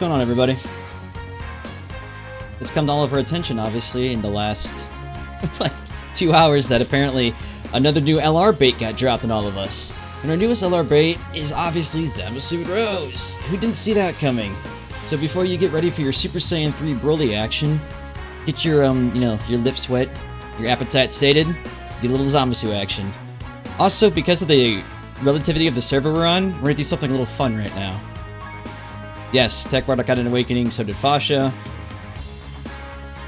going on, everybody? It's come to all of our attention, obviously, in the last like 2 hours that apparently another new LR bait got dropped on all of us. And our newest LR bait is obviously Zamasu and Rose. Who didn't see that coming? So before you get ready for your Super Saiyan 3 Broly action, get your your lips wet, your appetite sated, get a little Zamasu action. Also, because of the relativity of the server we're on, we're gonna do something a little fun right now. Yes, Tech Bardock got an awakening, so did Fasha.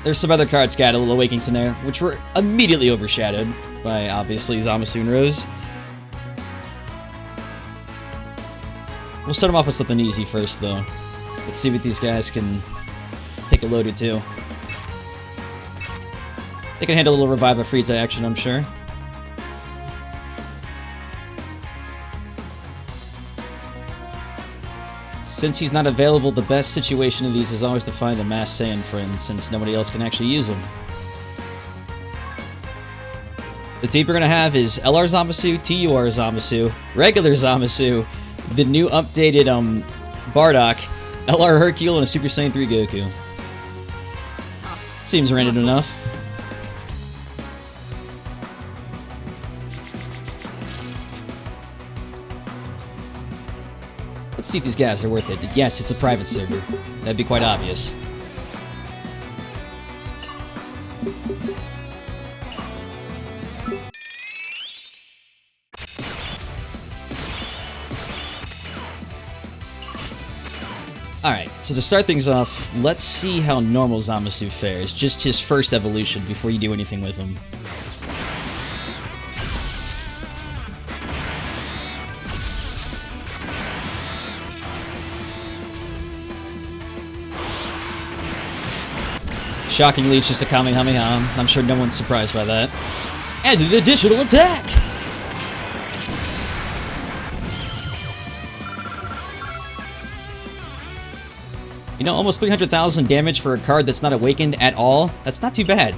There's some other cards got a little awakenings in there, which were immediately overshadowed by, obviously, Zamasu and Rose. We'll start them off with something easy first, though. Let's see what these guys can take a load or two. They can handle a little Revive of Frieza action, I'm sure. Since he's not available, the best situation of these is always to find a Mass Saiyan friend, since nobody else can actually use them. The team we're gonna have is LR Zamasu, TUR Zamasu, regular Zamasu, the new updated Bardock, LR Hercule, and a Super Saiyan 3 Goku. Seems random enough. Let's see if these guys are worth it. Yes, it's a private server. That'd be quite obvious. Alright, so to start things off, let's see how normal Zamasu fares. Just his first evolution before you do anything with him. Shockingly, it's just a Kamehameha. I'm sure no one's surprised by that. And an additional attack! You know, almost 300,000 damage for a card that's not awakened at all? That's not too bad.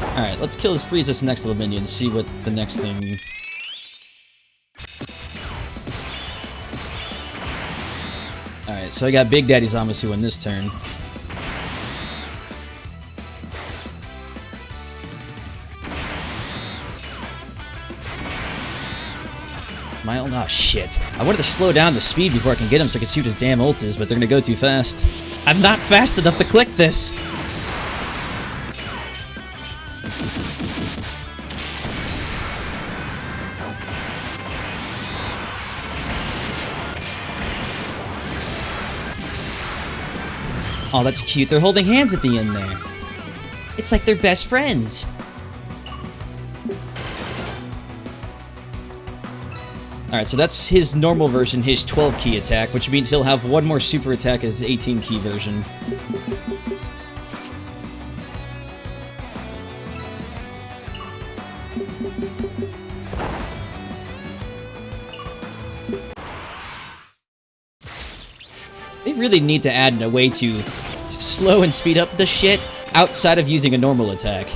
Alright, let's kill his Frieza's next little minion and see what the next thing... Alright, so I got Big Daddy Zamasu in this turn. Oh shit. I wanted to slow down the speed before I can get him so I can see what his damn ult is, but they're gonna go too fast. I'm not fast enough to click this! Oh, that's cute. They're holding hands at the end there. It's like they're best friends. Alright, so that's his normal version, his 12-key attack, which means he'll have one more super attack as his 18-key version. They really need to add a way to slow and speed up the shit outside of using a normal attack.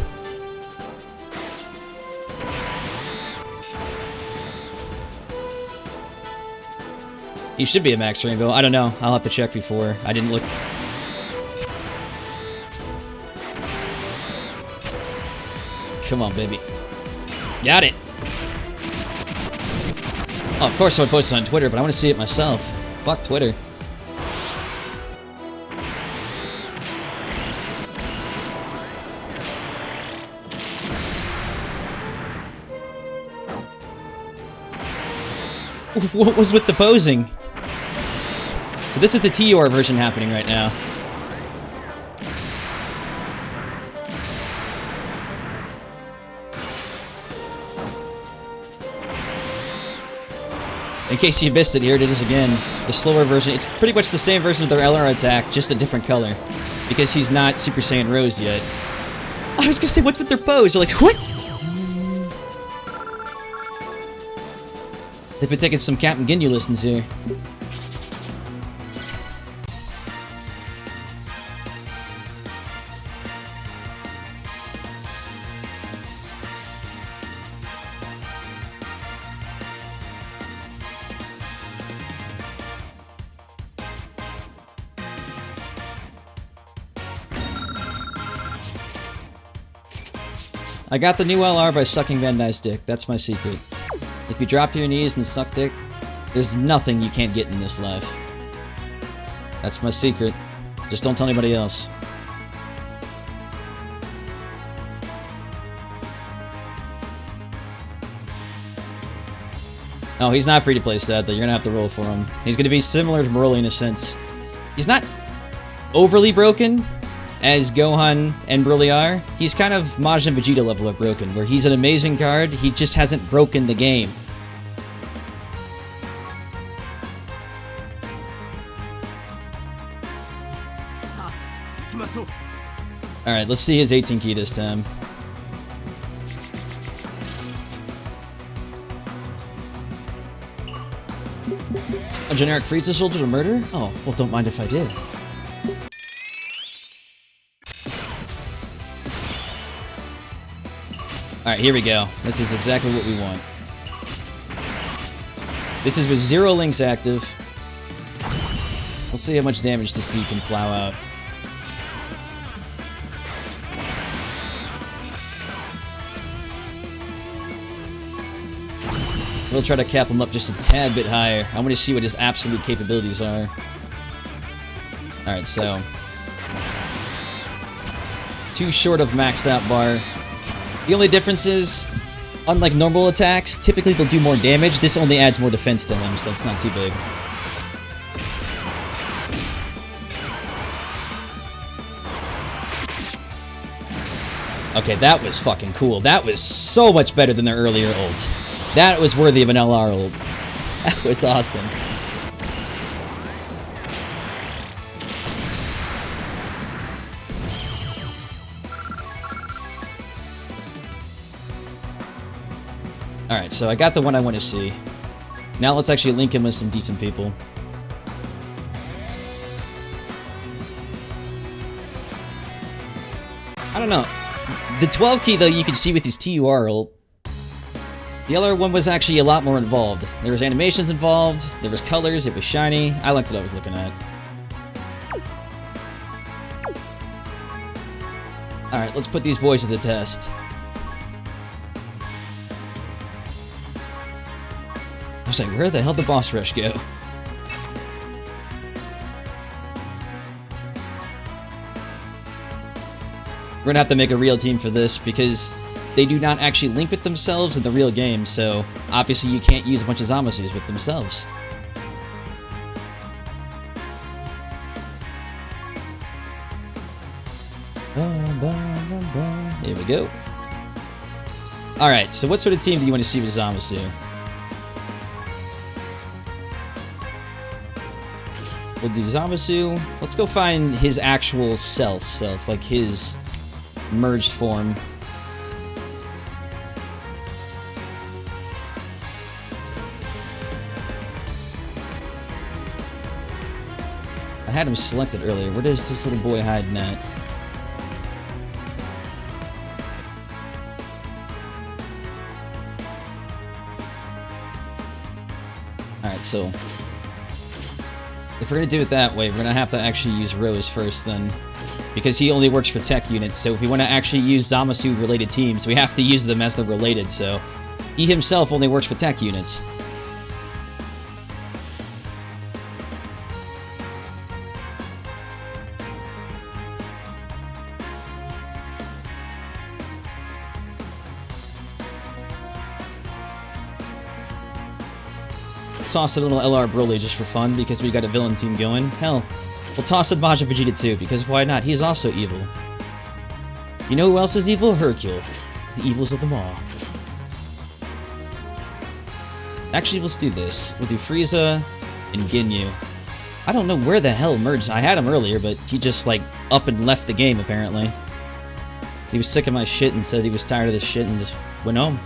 He should be a max rainbow. I don't know. I'll have to check before. I didn't look. Come on, baby. Got it. Oh, of course I would post it on Twitter, but I want to see it myself. Fuck Twitter. What was with the posing? So this is the TUR version happening right now. In case you missed it, here it is again. The slower version. It's pretty much the same version of their LR attack, just a different color. Because he's not Super Saiyan Rose yet. I was gonna say, what's with their pose? You're like, what? They've been taking some Captain Ginyu lessons here. I got the new LR by sucking Van Dyke's dick. That's my secret. If you drop to your knees and suck dick, there's nothing you can't get in this life. That's my secret. Just don't tell anybody else. Oh, he's not free to play stat, though. You're gonna have to roll for him. He's gonna be similar to Broly in a sense. He's not overly broken, as Gohan and Broly are. He's kind of Majin Vegeta level of broken, where he's an amazing card, he just hasn't broken the game. Alright, let's see his 18 key this time. A generic Frieza soldier to murder? Oh, well, don't mind if I did. Alright, here we go. This is exactly what we want. This is with 0 links active. Let's see how much damage this dude can plow out. We'll try to cap him up just a tad bit higher. I want to see what his absolute capabilities are. Alright, so... too short of maxed out bar. The only difference is, unlike normal attacks, typically they'll do more damage. This only adds more defense to him, so it's not too big. Okay, that was fucking cool. That was so much better than their earlier ult. That was worthy of an LR ult. That was awesome. Alright, so I got the one I want to see. Now let's actually link him with some decent people. I don't know. The 12 key, though, you can see with his TUR ult. The LR one was actually a lot more involved. There was animations involved, there was colors, it was shiny. I liked what I was looking at. Alright, let's put these boys to the test. I was like, where the hell did the boss rush go? We're gonna have to make a real team for this because they do not actually link with themselves in the real game, so obviously you can't use a bunch of Zamasus with themselves. Here we go. Alright, so what sort of team do you want to see with Zamasu? We'll do Zamasu. Let's go find his actual self, like his merged form. I had him selected earlier. Where does this little boy hiding at? Alright, so... if we're gonna do it that way, we're gonna have to actually use Rose first then. Because he only works for tech units, so if we want to actually use Zamasu-related teams, we have to use them as they're related, so... he himself only works for tech units. Toss a little LR Broly just for fun because we got a villain team going. Hell, we'll toss in Majin Vegeta too because why not? He's also evil. You know who else is evil? Hercule. He's the evilest of them all. Actually, let's do this. We'll do Frieza and Ginyu. I don't know where the hell merged. I had him earlier, but he just like up and left the game apparently. He was sick of my shit and said he was tired of this shit and just went home.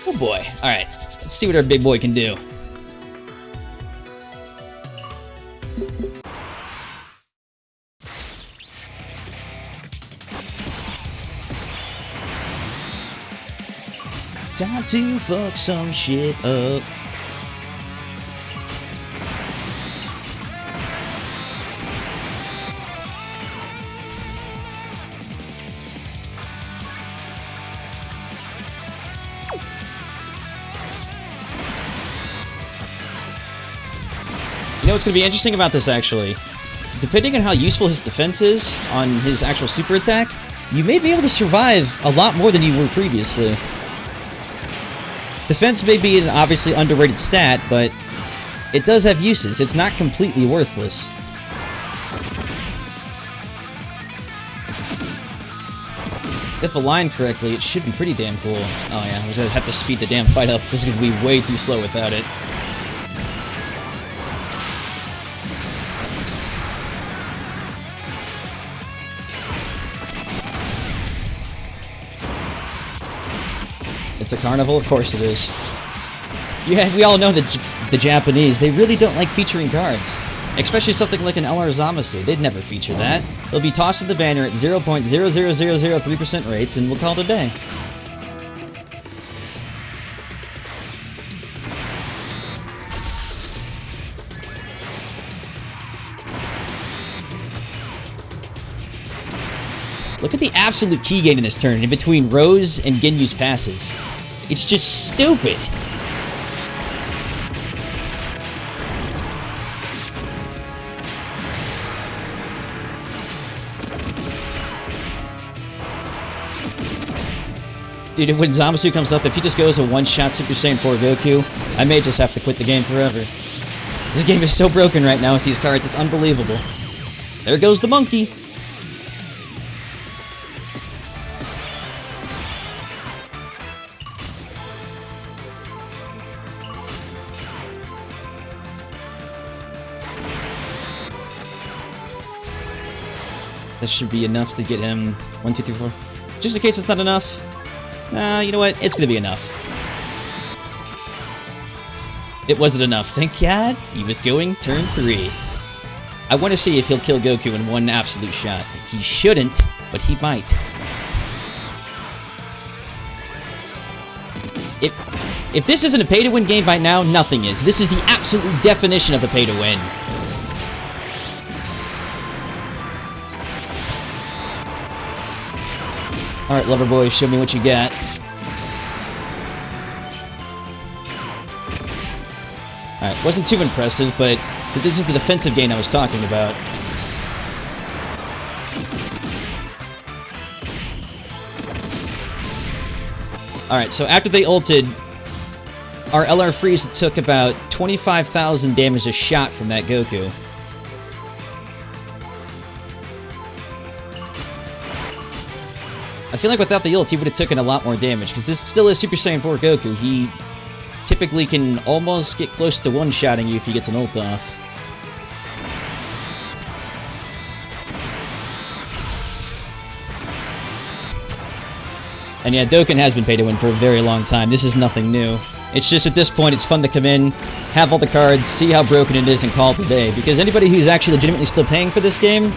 Oh boy. Alright, let's see what our big boy can do. Time to fuck some shit up. You know what's going to be interesting about this, actually? Depending on how useful his defense is on his actual super attack, you may be able to survive a lot more than you were previously. Defense may be an obviously underrated stat, but it does have uses. It's not completely worthless. If aligned correctly, it should be pretty damn cool. Oh yeah, I'm gonna have to speed the damn fight up. This is gonna be way too slow without it. It's a carnival? Of course it is. Yeah, we all know that the Japanese, they really don't like featuring cards. Especially something like an LR Zamasu. They'd never feature that. They'll be tossing the banner at 0.00003% rates, and we'll call it a day. Look at the absolute key gain in this turn, in between Rose and Ginyu's passive. It's just stupid. Dude, when Zamasu comes up, if he just goes a one-shot Super Saiyan 4 Goku, I may just have to quit the game forever. This game is so broken right now with these cards, it's unbelievable. There goes the monkey. This should be enough to get him 1, 2, 3, 4. Just in case it's not enough. You know what? It's gonna be enough. It wasn't enough. Thank God he was going turn 3. I want to see if he'll kill Goku in one absolute shot. He shouldn't, but he might. If this isn't a pay-to-win game by now, nothing is. This is the absolute definition of a pay-to-win. Alright, lover boy, show me what you got. Alright, wasn't too impressive, but this is the defensive gain I was talking about. Alright, so after they ulted, our LR Frieza took about 25,000 damage a shot from that Goku. I feel like without the ult, he would have taken a lot more damage, because this still is Super Saiyan 4 Goku. He typically can almost get close to one-shotting you if he gets an ult off. And yeah, Dokkan has been pay to win for a very long time. This is nothing new. It's just at this point, it's fun to come in, have all the cards, see how broken it is, and call it a day. Because anybody who's actually legitimately still paying for this game,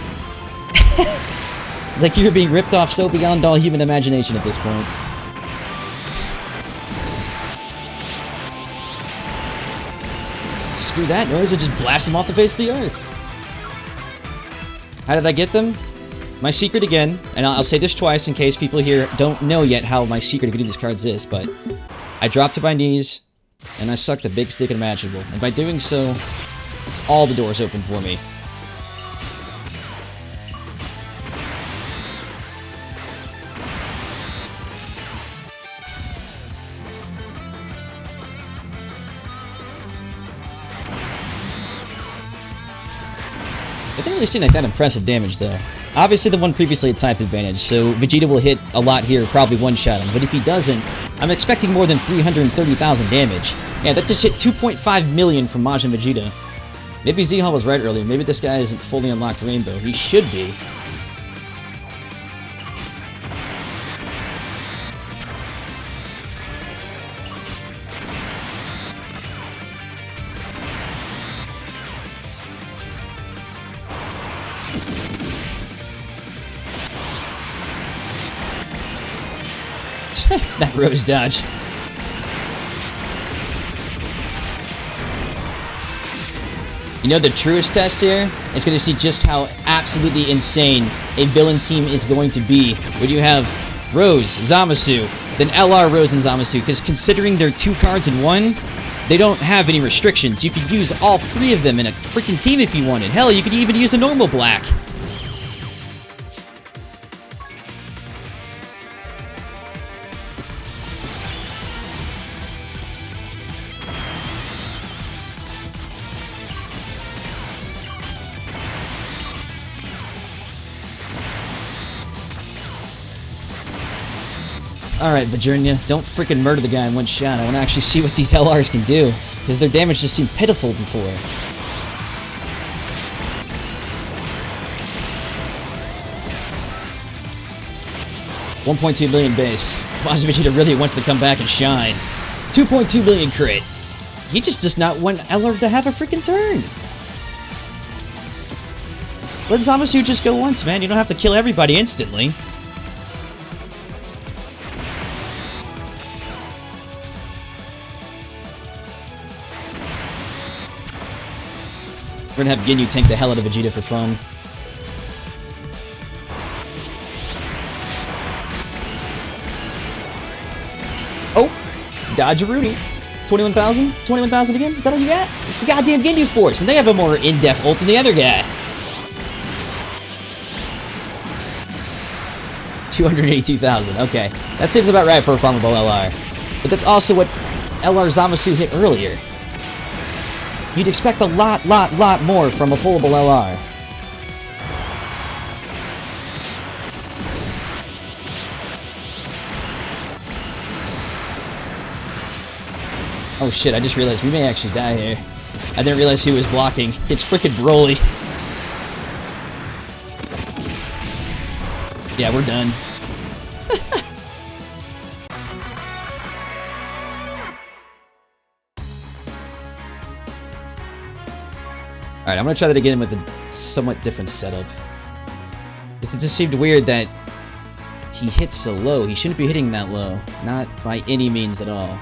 like you're being ripped off so beyond all human imagination at this point. Screw that noise, or just blast them off the face of the earth. How did I get them? My secret again, and I'll say this twice in case people here don't know yet how my secret of getting these cards is, but I dropped to my knees, and I sucked the big stick imaginable, and by doing so, all the doors opened for me. It didn't really seem like that impressive damage, though. Obviously, the one previously had type advantage, so Vegeta will hit a lot here, probably one-shot him. But if he doesn't, I'm expecting more than 330,000 damage. Yeah, that just hit 2.5 million from Majin Vegeta. Maybe Z-Hall was right earlier. Maybe this guy isn't fully unlocked Rainbow. He should be. That Rose dodge. You know, the truest test here is going to see just how absolutely insane a villain team is going to be when you have Rose, Zamasu, then LR Rose and Zamasu, because considering they're 2 cards in 1, they don't have any restrictions. You could use all 3 of them in a freaking team if you wanted. Hell, you could even use a normal black. Alright, Virginia, don't freaking murder the guy in one shot. I want to actually see what these LRs can do, because their damage just seemed pitiful before. $1.2 million base. Waz Vegeta really wants to come back and shine. 2.2 million crit. He just does not want LR to have a freaking turn. Let Zamasu just go once, man. You don't have to kill everybody instantly. We're gonna have Ginyu tank the hell out of Vegeta for fun. Oh! Dodge a Rudy. 21,000? 21,000 again? Is that all you got? It's the goddamn Ginyu Force, and they have a more in-depth ult than the other guy. 282,000, okay. That seems about right for a farmable LR. But that's also what LR Zamasu hit earlier. You'd expect a lot more from a pullable LR. Oh shit, I just realized we may actually die here. I didn't realize he was blocking. It's frickin' Broly. Yeah, we're done. Alright, I'm gonna try that again with a somewhat different setup. Because it just seemed weird that he hit so low. He shouldn't be hitting that low. Not by any means at all.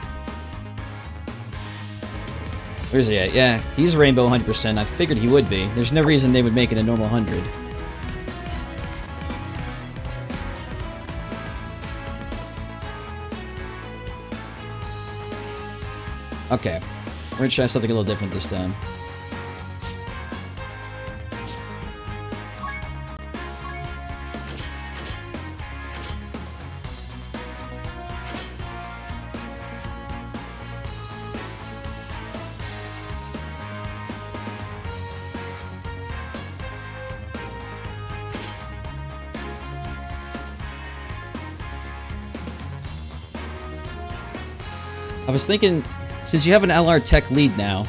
Where's he at? Yeah, he's Rainbow 100%. I figured he would be. There's no reason they would make it a normal 100. Okay, we're gonna try something a little different this time. I was thinking, since you have an LR tech lead now,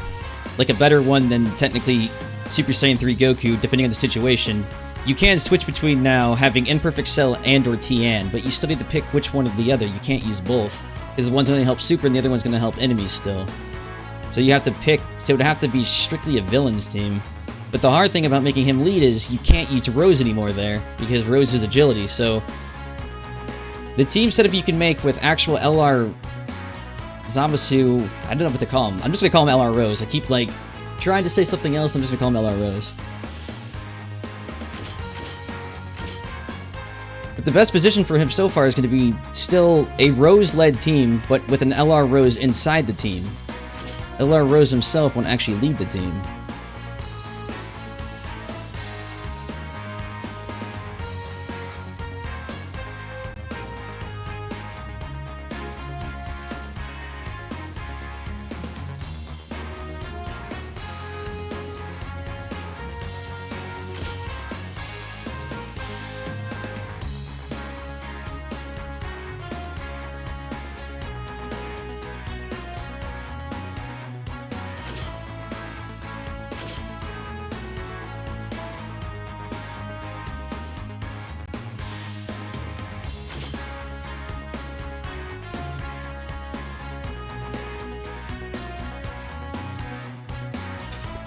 like a better one than technically Super Saiyan 3 Goku, depending on the situation, you can switch between now having Imperfect Cell and or Tien, but you still need to pick which one or the other. You can't use both, because the one's going to help Super and the other one's going to help enemies still. So you have to pick, so it would have to be strictly a villain's team. But the hard thing about making him lead is you can't use Rose anymore there, because Rose is agility, so the team setup you can make with actual LR Zamasu, I don't know what to call him. I'm just gonna call him LR Rose. I keep, like, trying to say something else. I'm just gonna call him LR Rose. But the best position for him so far is gonna be still a Rose-led team, but with an LR Rose inside the team. LR Rose himself won't actually lead the team.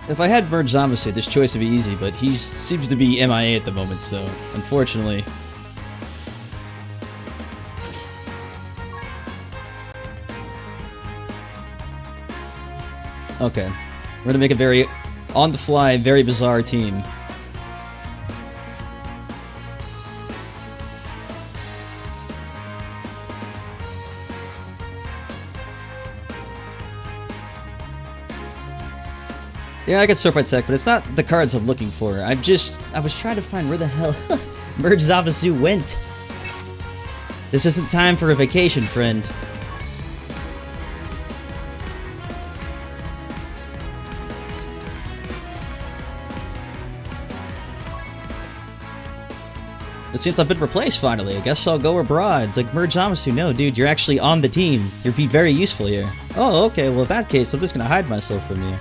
If I had merged Zamasu, this choice would be easy, but he seems to be MIA at the moment, so unfortunately. Okay, we're gonna make a very on-the-fly, very bizarre team. Yeah, I got Sword by Tech, but it's not the cards I'm looking for. I was trying to find where the hell Merge Zamasu went. This isn't time for a vacation, friend. It seems I've been replaced finally. I guess I'll go abroad. It's like, Merge Zamasu, no, dude, you're actually on the team. You'd be very useful here. Oh, okay, well, in that case, I'm just gonna hide myself from you.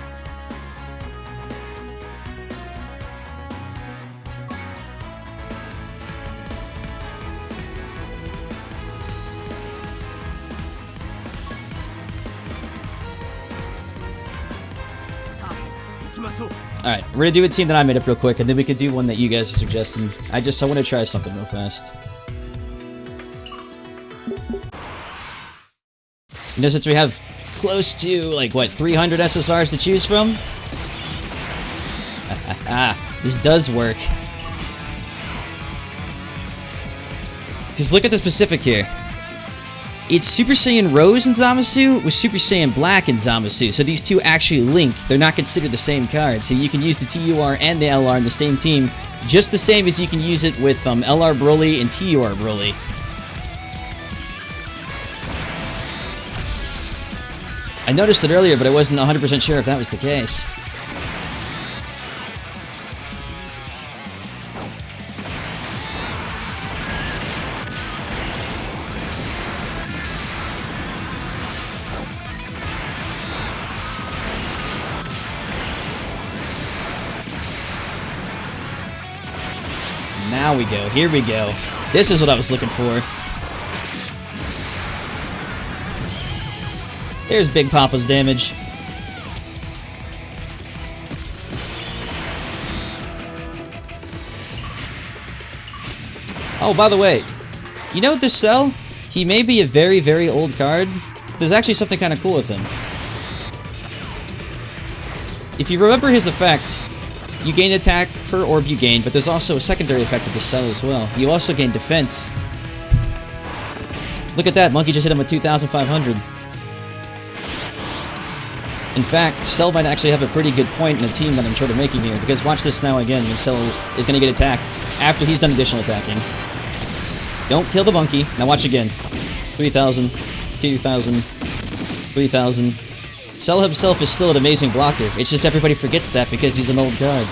Alright, we're gonna do a team that I made up real quick, and then we can do one that you guys are suggesting. I want to try something real fast. You know, since we have close to, like, what, 300 SSRs to choose from? This does work. Because look at the specific here. It's Super Saiyan Rose and Zamasu with Super Saiyan Black and Zamasu, so these two actually link. They're not considered the same card, so you can use the TUR and the LR in the same team, just the same as you can use it with LR Broly and TUR Broly. I noticed it earlier, but I wasn't 100% sure if that was the case. Now we go. Here we go. This is what I was looking for. There's Big Papa's damage. Oh, by the way, you know this Cell? He may be a very, very old card. There's actually something kind of cool with him. If you remember his effect, you gain attack per orb you gain, but there's also a secondary effect of the Cell as well. You also gain defense. Look at that, Monkey just hit him with 2,500. In fact, Cell might actually have a pretty good point in the team that I'm sort of making here, because watch this now again when Cell is going to get attacked after he's done additional attacking. Don't kill the monkey. Now watch again. 3,000, 2,000, 3,000. Cell himself is still an amazing blocker. It's just everybody forgets that because he's an old card.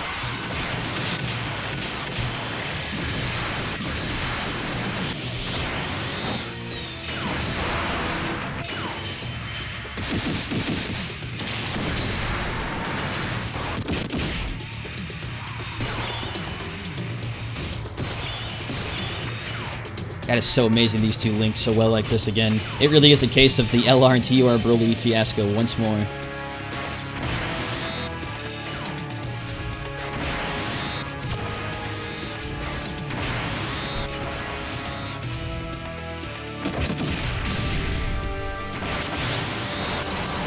That is so amazing, these two link so well like this again. It really is a case of the LR and TUR Broly fiasco once more.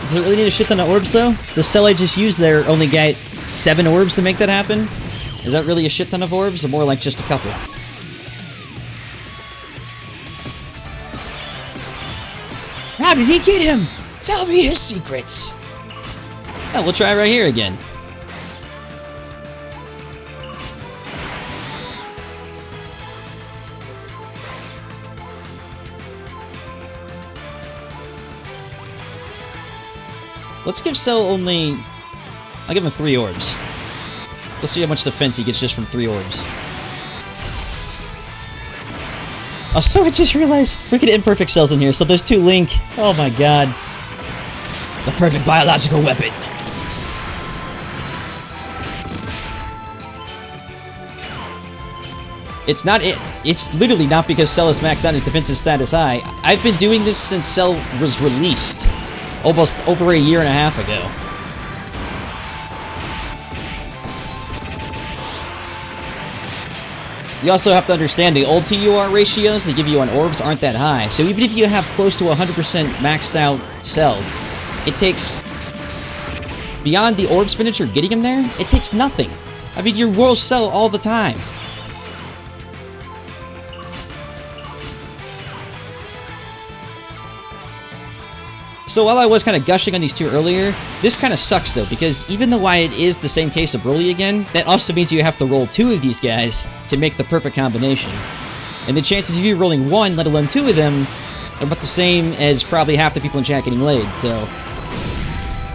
Does it really need a shit ton of orbs though? The Cell I just used there only got 7 orbs to make that happen? Is that really a shit ton of orbs, or more like just a couple? How did he get him? Tell me his secrets! Oh, we'll try right here again. Let's give Cell only... I'll give him 3 orbs. Let's see how much defense he gets just from 3 orbs. Also, I just realized freaking Imperfect Cell's in here, so there's 2 Link. Oh my god. The perfect biological weapon. It's not it. It's literally not because Cell is maxed out his defensive status high. I've been doing this since Cell was released. Almost over a year and a half ago. You also have to understand the old TUR ratios they give you on orbs aren't that high. So even if you have close to 100% maxed out Cell, it takes... Beyond the orb spinach or getting him there, it takes nothing. I mean, you're World Cell all the time. So while I was kind of gushing on these two earlier, this kind of sucks though, because even though it is the same case of Broly again, that also means you have to roll 2 of these guys to make the perfect combination. And the chances of you rolling 1, let alone 2 of them, are about the same as probably half the people in chat getting laid, so...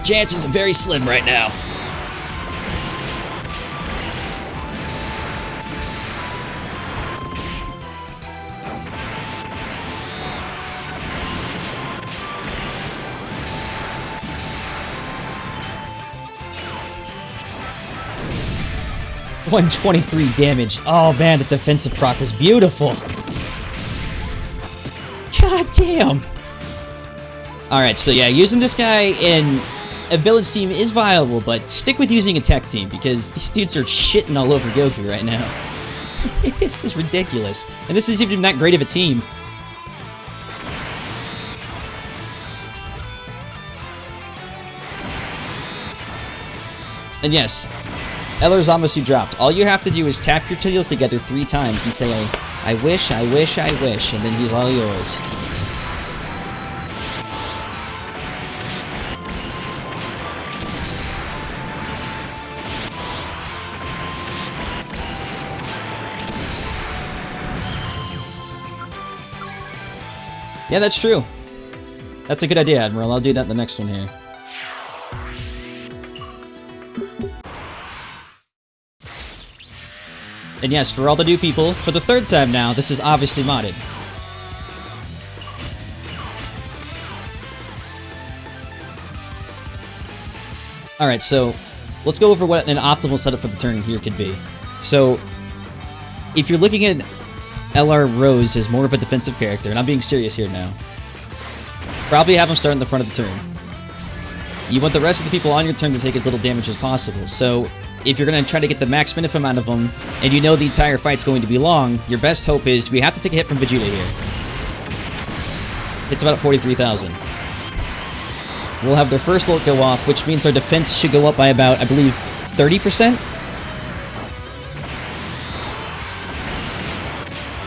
chances are very slim right now. $123 damage. Oh man, the defensive proc was beautiful. God damn. Alright, so yeah, using this guy in a villain's team is viable, but stick with using a tech team, because these dudes are shitting all over Goku right now. This is ridiculous. And this isn't even that great of a team. And yes, LR Zamasu dropped. All you have to do is tap your 2 heels together 3 times and say, I wish, I wish, I wish, and then he's all yours. Yeah, that's true. That's a good idea, Admiral. I'll do that in the next one here. And yes, for all the new people, for the 3rd time now, this is obviously modded. Alright, so let's go over what an optimal setup for the turn here could be. So, if you're looking at LR Rose as more of a defensive character, and I'm being serious here now, probably have him start in the front of the turn. You want the rest of the people on your turn to take as little damage as possible, so if you're going to try to get the max benefit out of them, and you know the entire fight's going to be long, your best hope is we have to take a hit from Vegeta here. It's about 43,000. We'll have their first ult go off, which means our defense should go up by about, I believe, 30%?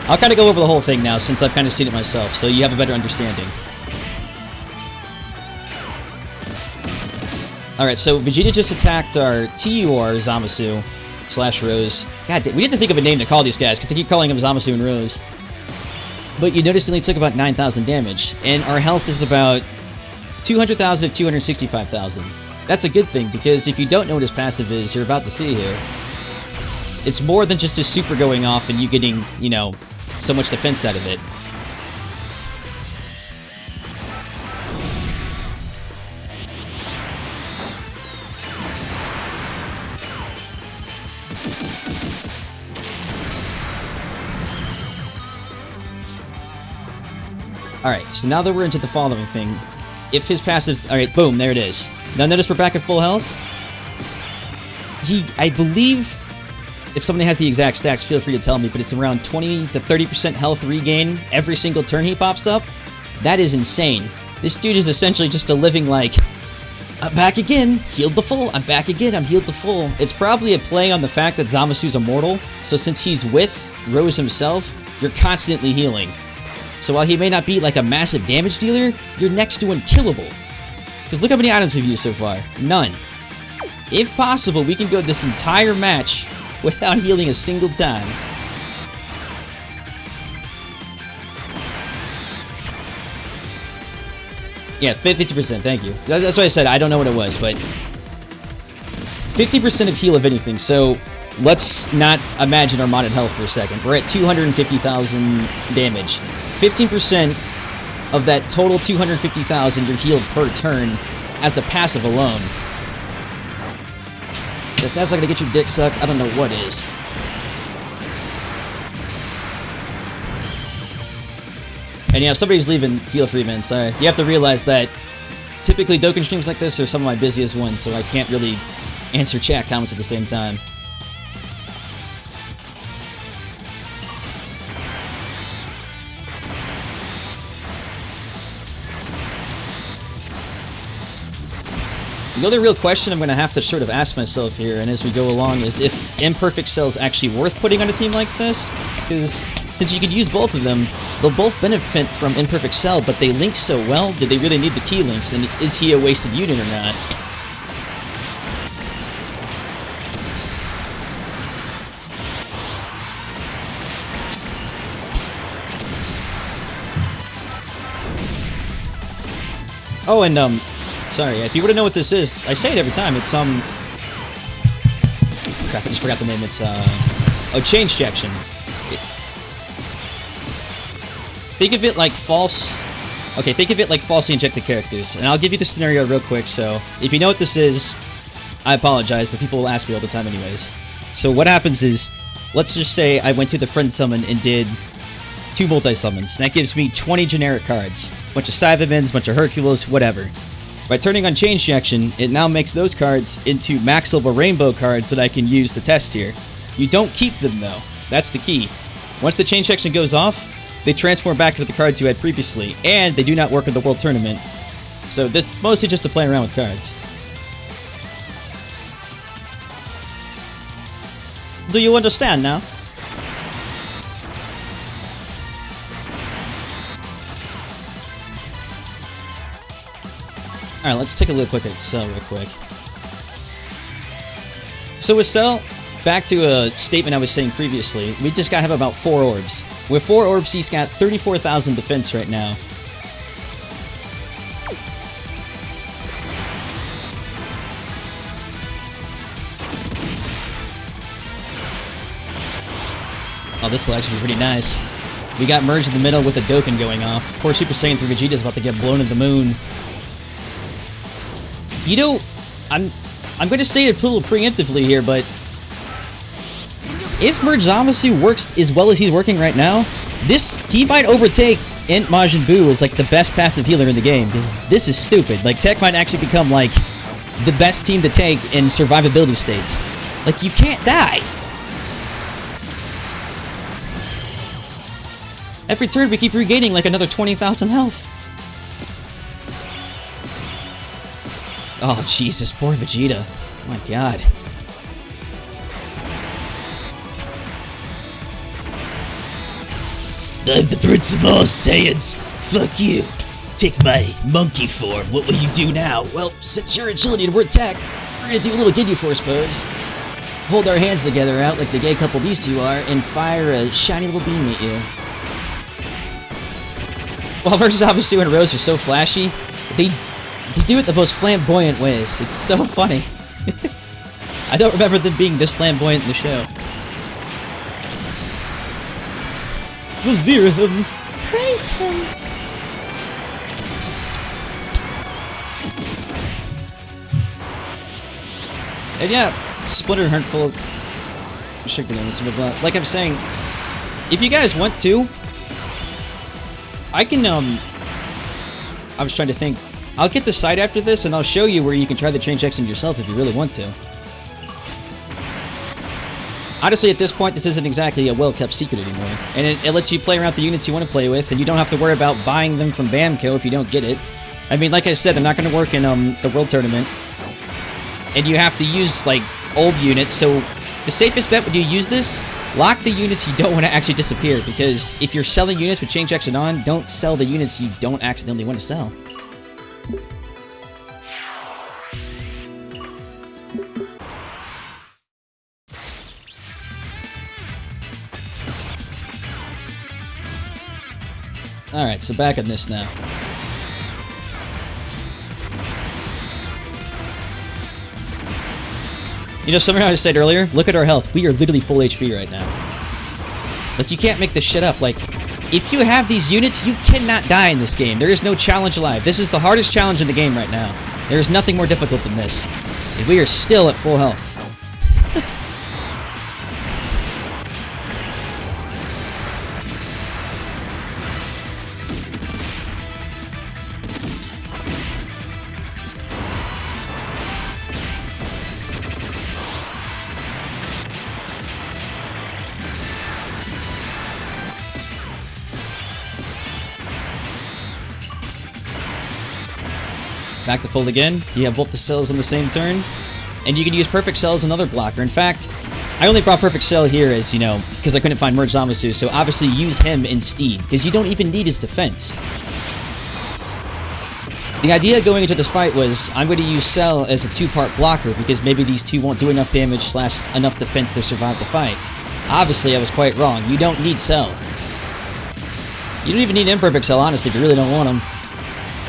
I'll kind of go over the whole thing now, since I've kind of seen it myself, so you have a better understanding. Alright, so Vegeta just attacked our TUR Zamasu / Rose. God damn, we need to think of a name to call these guys, because I keep calling them Zamasu and Rose. But you notice they only took about 9,000 damage, and our health is about 200,000 to 265,000. That's a good thing, because if you don't know what his passive is, you're about to see here. It's more than just his super going off and you getting, you know, so much defense out of it. Alright, so now that we're into the following thing, if his passive... Alright, boom, there it is. Now notice we're back at full health. I believe, if somebody has the exact stats, feel free to tell me, but it's around 20 to 30% health regain every single turn he pops up. That is insane. This dude is essentially just a living like, I'm back again, healed the full, I'm back again, I'm healed the full. It's probably a play on the fact that Zamasu's immortal, so since he's with Rose himself, you're constantly healing. So while he may not be like a massive damage dealer, you're next to unkillable. Because look how many items we've used so far. None. If possible, we can go this entire match without healing a single time. Yeah, 50%, thank you. That's why I said I don't know what it was, but 50% of heal of anything, so let's not imagine our modded health for a second. We're at 250,000 damage. 15% of that total 250,000 you're healed per turn as a passive alone. If that's not gonna get your dick sucked, I don't know what is. And yeah, if somebody's leaving, feel free, man. Sorry. You have to realize that typically Dokkan streams like this are some of my busiest ones, so I can't really answer chat comments at the same time. The other real question I'm going to have to sort of ask myself here, and as we go along, is if imperfect cell is actually worth putting on a team like this, because since you could use both of them, they'll both benefit from Imperfect Cell, but they link so well, do they really need the key links, and is he a wasted unit or not? Oh, and, sorry, if you were to know what this is, I say it every time, it's, crap, I just forgot the name, it's, oh, Change Jackson. Think of it like false... Okay, think of it like falsely injected characters, and I'll give you the scenario real quick, so if you know what this is, I apologize, but people will ask me all the time anyways. So what happens is, let's just say I went to the friend summon and did 2 multi-summons. That gives me 20 generic cards. Bunch of Cybermans, bunch of Hercules, whatever. By turning on Change Action, it now makes those cards into max level rainbow cards that I can use to test here. You don't keep them though. That's the key. Once the Change Action goes off, they transform back into the cards you had previously, and they do not work in the World Tournament. So this is mostly just to play around with cards. Do you understand now? Alright, let's take a look at Cell real quick. So with Cell, back to a statement I was saying previously, we just gotta have about 4 orbs. With 4 orbs, he's got 34,000 defense right now. Oh, this will actually be pretty nice. We got merged in the middle with a Dokkan going off. Poor Super Saiyan 3 Vegeta's about to get blown to the moon. You know, I'm going to say it a little preemptively here, but if Merge Zamasu works as well as he's working right now, he might overtake Ent Majin Buu as like the best passive healer in the game, because this is stupid. Like, Tech might actually become like the best team to take in survivability states. Like, you can't die. Every turn we keep regaining like another 20,000 health. Oh, Jesus, poor Vegeta. Oh my god. I'm the Prince of all Saiyans. Fuck you. Take my monkey form. What will you do now? Well, since your agility and we're attack, we're gonna do a little Ginyu Force pose. Hold our hands together out like the gay couple these two are, and fire a shiny little beam at you. While Merge Zamasu and Rose are so flashy, they do it the most flamboyant ways. It's so funny. I don't remember them being this flamboyant in the show. Revere him! Praise him! And yeah, Splinter Heart full of restricted illness, but like I'm saying, if you guys want to, I can, I was trying to think. I'll get the site after this, and I'll show you where you can try the Change Action yourself if you really want to. Honestly, at this point, this isn't exactly a well-kept secret anymore. And it lets you play around with the units you want to play with, and you don't have to worry about buying them from Bamco if you don't get it. I mean, like I said, they're not going to work in the World Tournament. And you have to use, like, old units, so the safest bet when you use this, lock the units you don't want to actually disappear, because if you're selling units with Change Action on, don't sell the units you don't accidentally want to sell. Alright, so back on this now. You know, something I said earlier? Look at our health. We are literally full HP right now. Like, you can't make this shit up. Like, if you have these units, you cannot die in this game. There is no challenge alive. This is the hardest challenge in the game right now. There is nothing more difficult than this. And we are still at full health. Back to fold again. You have both the cells on the same turn, and you can use perfect cells as another blocker. In fact, I only brought Perfect Cell here as, you know, because I couldn't find Merge Zamasu, so obviously use him instead, because you don't even need his defense. The idea going into this fight was, I'm going to use Cell as a 2-part blocker, because maybe these two won't do enough damage / enough defense to survive the fight. Obviously, I was quite wrong. You don't need Cell. You don't even need Imperfect Cell, honestly, if you really don't want him.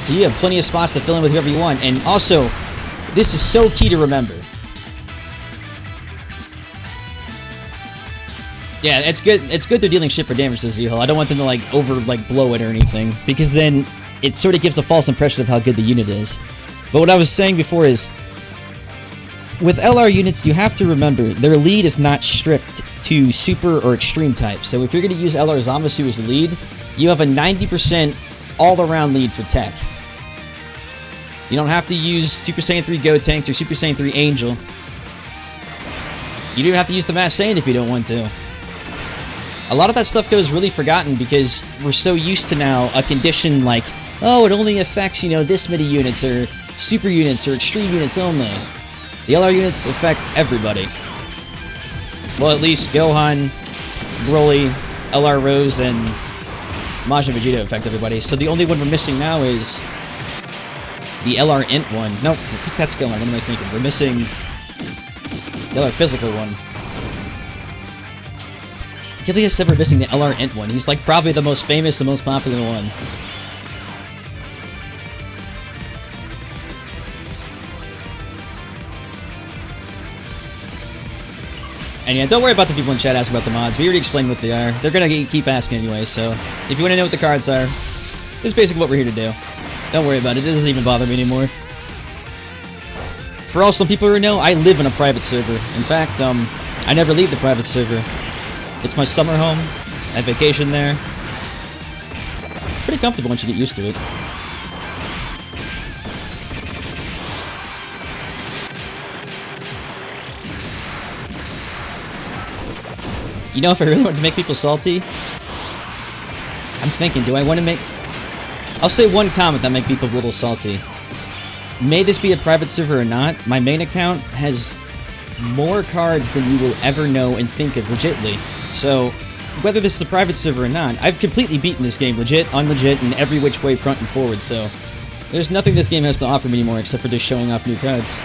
So you have plenty of spots to fill in with whoever you want, and also, this is so key to remember. Yeah, it's good. It's good they're dealing shit for damage to Z-Hull. I don't want them to like blow it or anything, because then it sort of gives a false impression of how good the unit is. But what I was saying before is, with LR units, you have to remember their lead is not strict to super or extreme type. So if you're going to use LR Zamasu as the lead, you have a 90% all-around lead for tech. You don't have to use Super Saiyan 3 Gotenks or Super Saiyan 3 Angel. You don't have to use the Mass Saiyan if you don't want to. A lot of that stuff goes really forgotten because we're so used to now a condition like, oh, it only affects, you know, this many units, or super units, or extreme units only. The LR units affect everybody. Well, at least Gohan, Broly, LR Rose, and Majin Vegeta affect everybody. So the only one we're missing now is the LR Int one. Nope, that's Gohan. What am I thinking? We're missing the LR Physical one. I can't think of ever missing the LR Int one. He's like probably the most famous, the most popular one. And yeah, don't worry about the people in chat asking about the mods. We already explained what they are. They're gonna keep asking anyway, so if you want to know what the cards are, this is basically what we're here to do. Don't worry about it. It doesn't even bother me anymore. For all some people who know, I live in a private server. In fact, I never leave the private server. It's my summer home. I vacation there. Pretty comfortable once you get used to it. You know, if I really want to make people salty, I'm thinking, do I want to make... I'll say one comment that might make people a little salty. May this be a private server or not, my main account has more cards than you will ever know and think of legitly. So, whether this is a private server or not, I've completely beaten this game legit, unlegit, and every which way front and forward, so there's nothing this game has to offer me anymore except for just showing off new cards.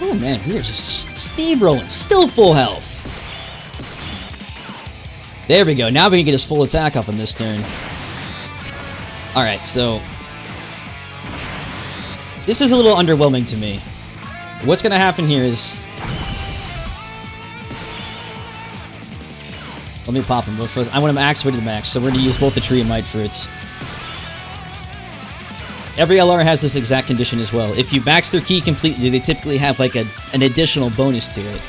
Oh man, we are just steamrolling. Still full health. There we go. Now we can get his full attack up in this turn. Alright, so... this is a little underwhelming to me. What's going to happen here is... let me pop him. But first, I want him activated to the max, so we're going to use both the Tree and Might Fruits. Every LR has this exact condition as well. If you max their key completely, they typically have like an additional bonus to it.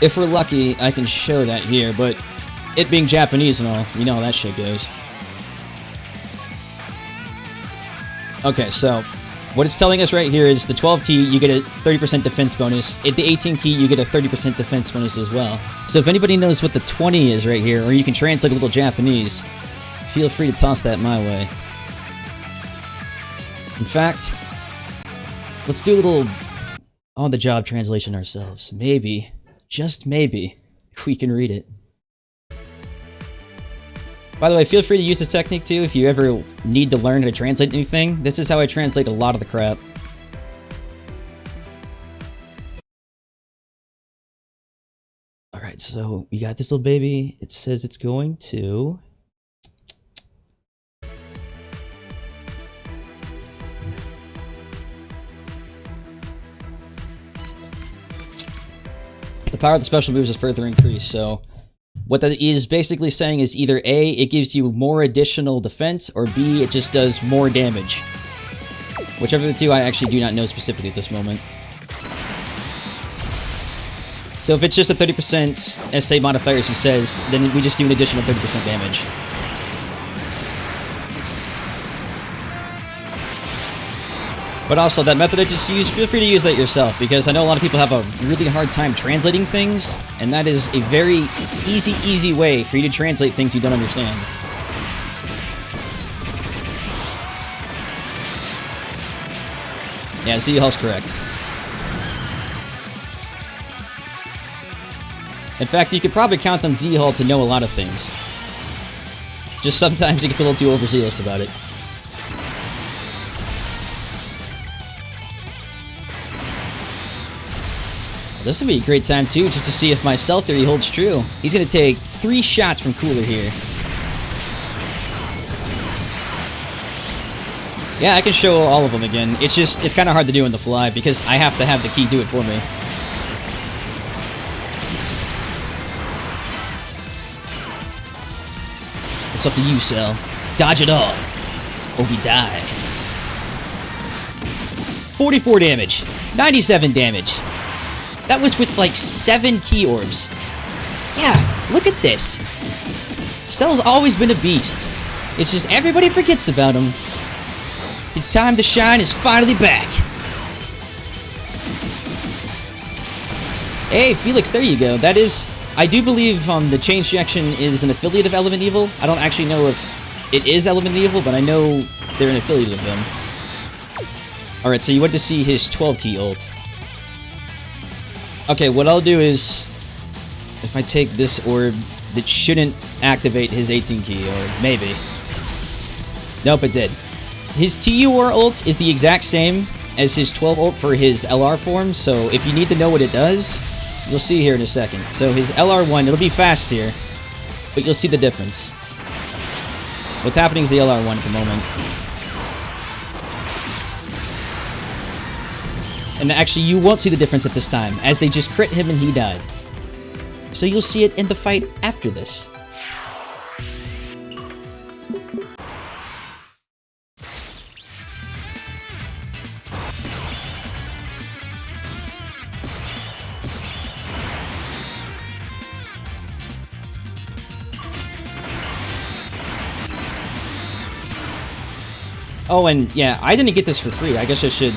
If we're lucky, I can show that here, but it being Japanese and all, you know how that shit goes. Okay, so what it's telling us right here is the 12 key, you get a 30% defense bonus. At the 18 key, you get a 30% defense bonus as well. So if anybody knows what the 20 is right here, or you can translate a little Japanese, feel free to toss that my way. In fact, let's do a little on-the-job translation ourselves. Maybe, just maybe, if we can read it. By the way, feel free to use this technique too if you ever need to learn how to translate anything. This is how I translate a lot of the crap. Alright, so you got this little baby. It says it's going to... the power of the special moves is further increased, so what that is basically saying is either A, it gives you more additional defense, or B, it just does more damage. Whichever of the two, I actually do not know specifically at this moment. So if it's just a 30% SA modifier, as he says, then we just do an additional 30% damage. But also, that method I just used, feel free to use that yourself, because I know a lot of people have a really hard time translating things, and that is a very easy way for you to translate things you don't understand. Yeah, Z-Hull's correct. In fact, you could probably count on Z-Hull to know a lot of things. Just sometimes he gets a little too overzealous about it. This would be a great time, too, just to see if my cell theory holds true. He's going to take 3 shots from Cooler here. Yeah, I can show all of them again. It's kind of hard to do on the fly, because I have to have the key do it for me. It's up to you, Cell. Dodge it all, or we die. 44 damage. 97 damage. That was with like 7 key orbs. Yeah, look at this. Cell's always been a beast. It's just everybody forgets about him. His time to shine is finally back. Hey, Felix, there you go. That is... I do believe the Change Reaction is an affiliate of Element Evil. I don't actually know if it is Element Evil, but I know they're an affiliate of them. Alright, so you wanted to see his 12-key ult. Okay, what I'll do is... if I take this orb, that shouldn't activate his 18-key orb. Maybe. Nope, it did. His TUR ult is the exact same as his 12 ult for his LR form, so if you need to know what it does, you'll see here in a second. So his LR1, it'll be fast here, but you'll see the difference. What's happening is the LR1 at the moment. And actually, you won't see the difference at this time, as they just crit him and he died. So you'll see it in the fight after this. Oh, and yeah, I didn't get this for free. I guess I should...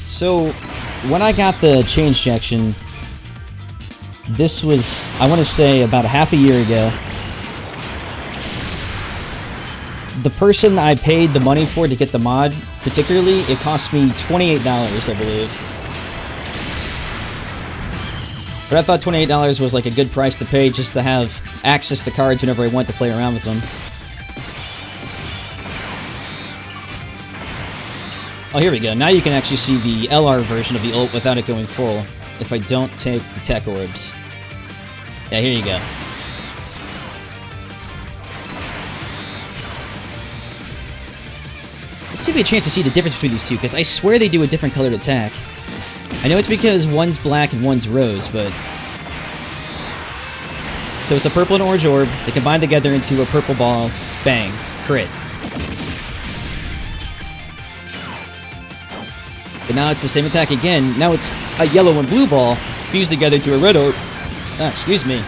So, when I got the Change Reaction, this was, I want to say, about half a year ago. The person I paid the money for to get the mod, particularly, it cost me $28, I believe. But I thought $28 was like a good price to pay just to have access to cards whenever I went to play around with them. Oh, here we go. Now you can actually see the LR version of the ult without it going full, if I don't take the tech orbs. Yeah, here you go. Let's see if we have a chance to see the difference between these two, because I swear they do a different colored attack. I know it's because one's black and one's rose, but... So it's a purple and orange orb. They combine together into a purple ball. Bang. Crit. But now it's the same attack again. Now it's a yellow and blue ball fused together to a red orb. Excuse me.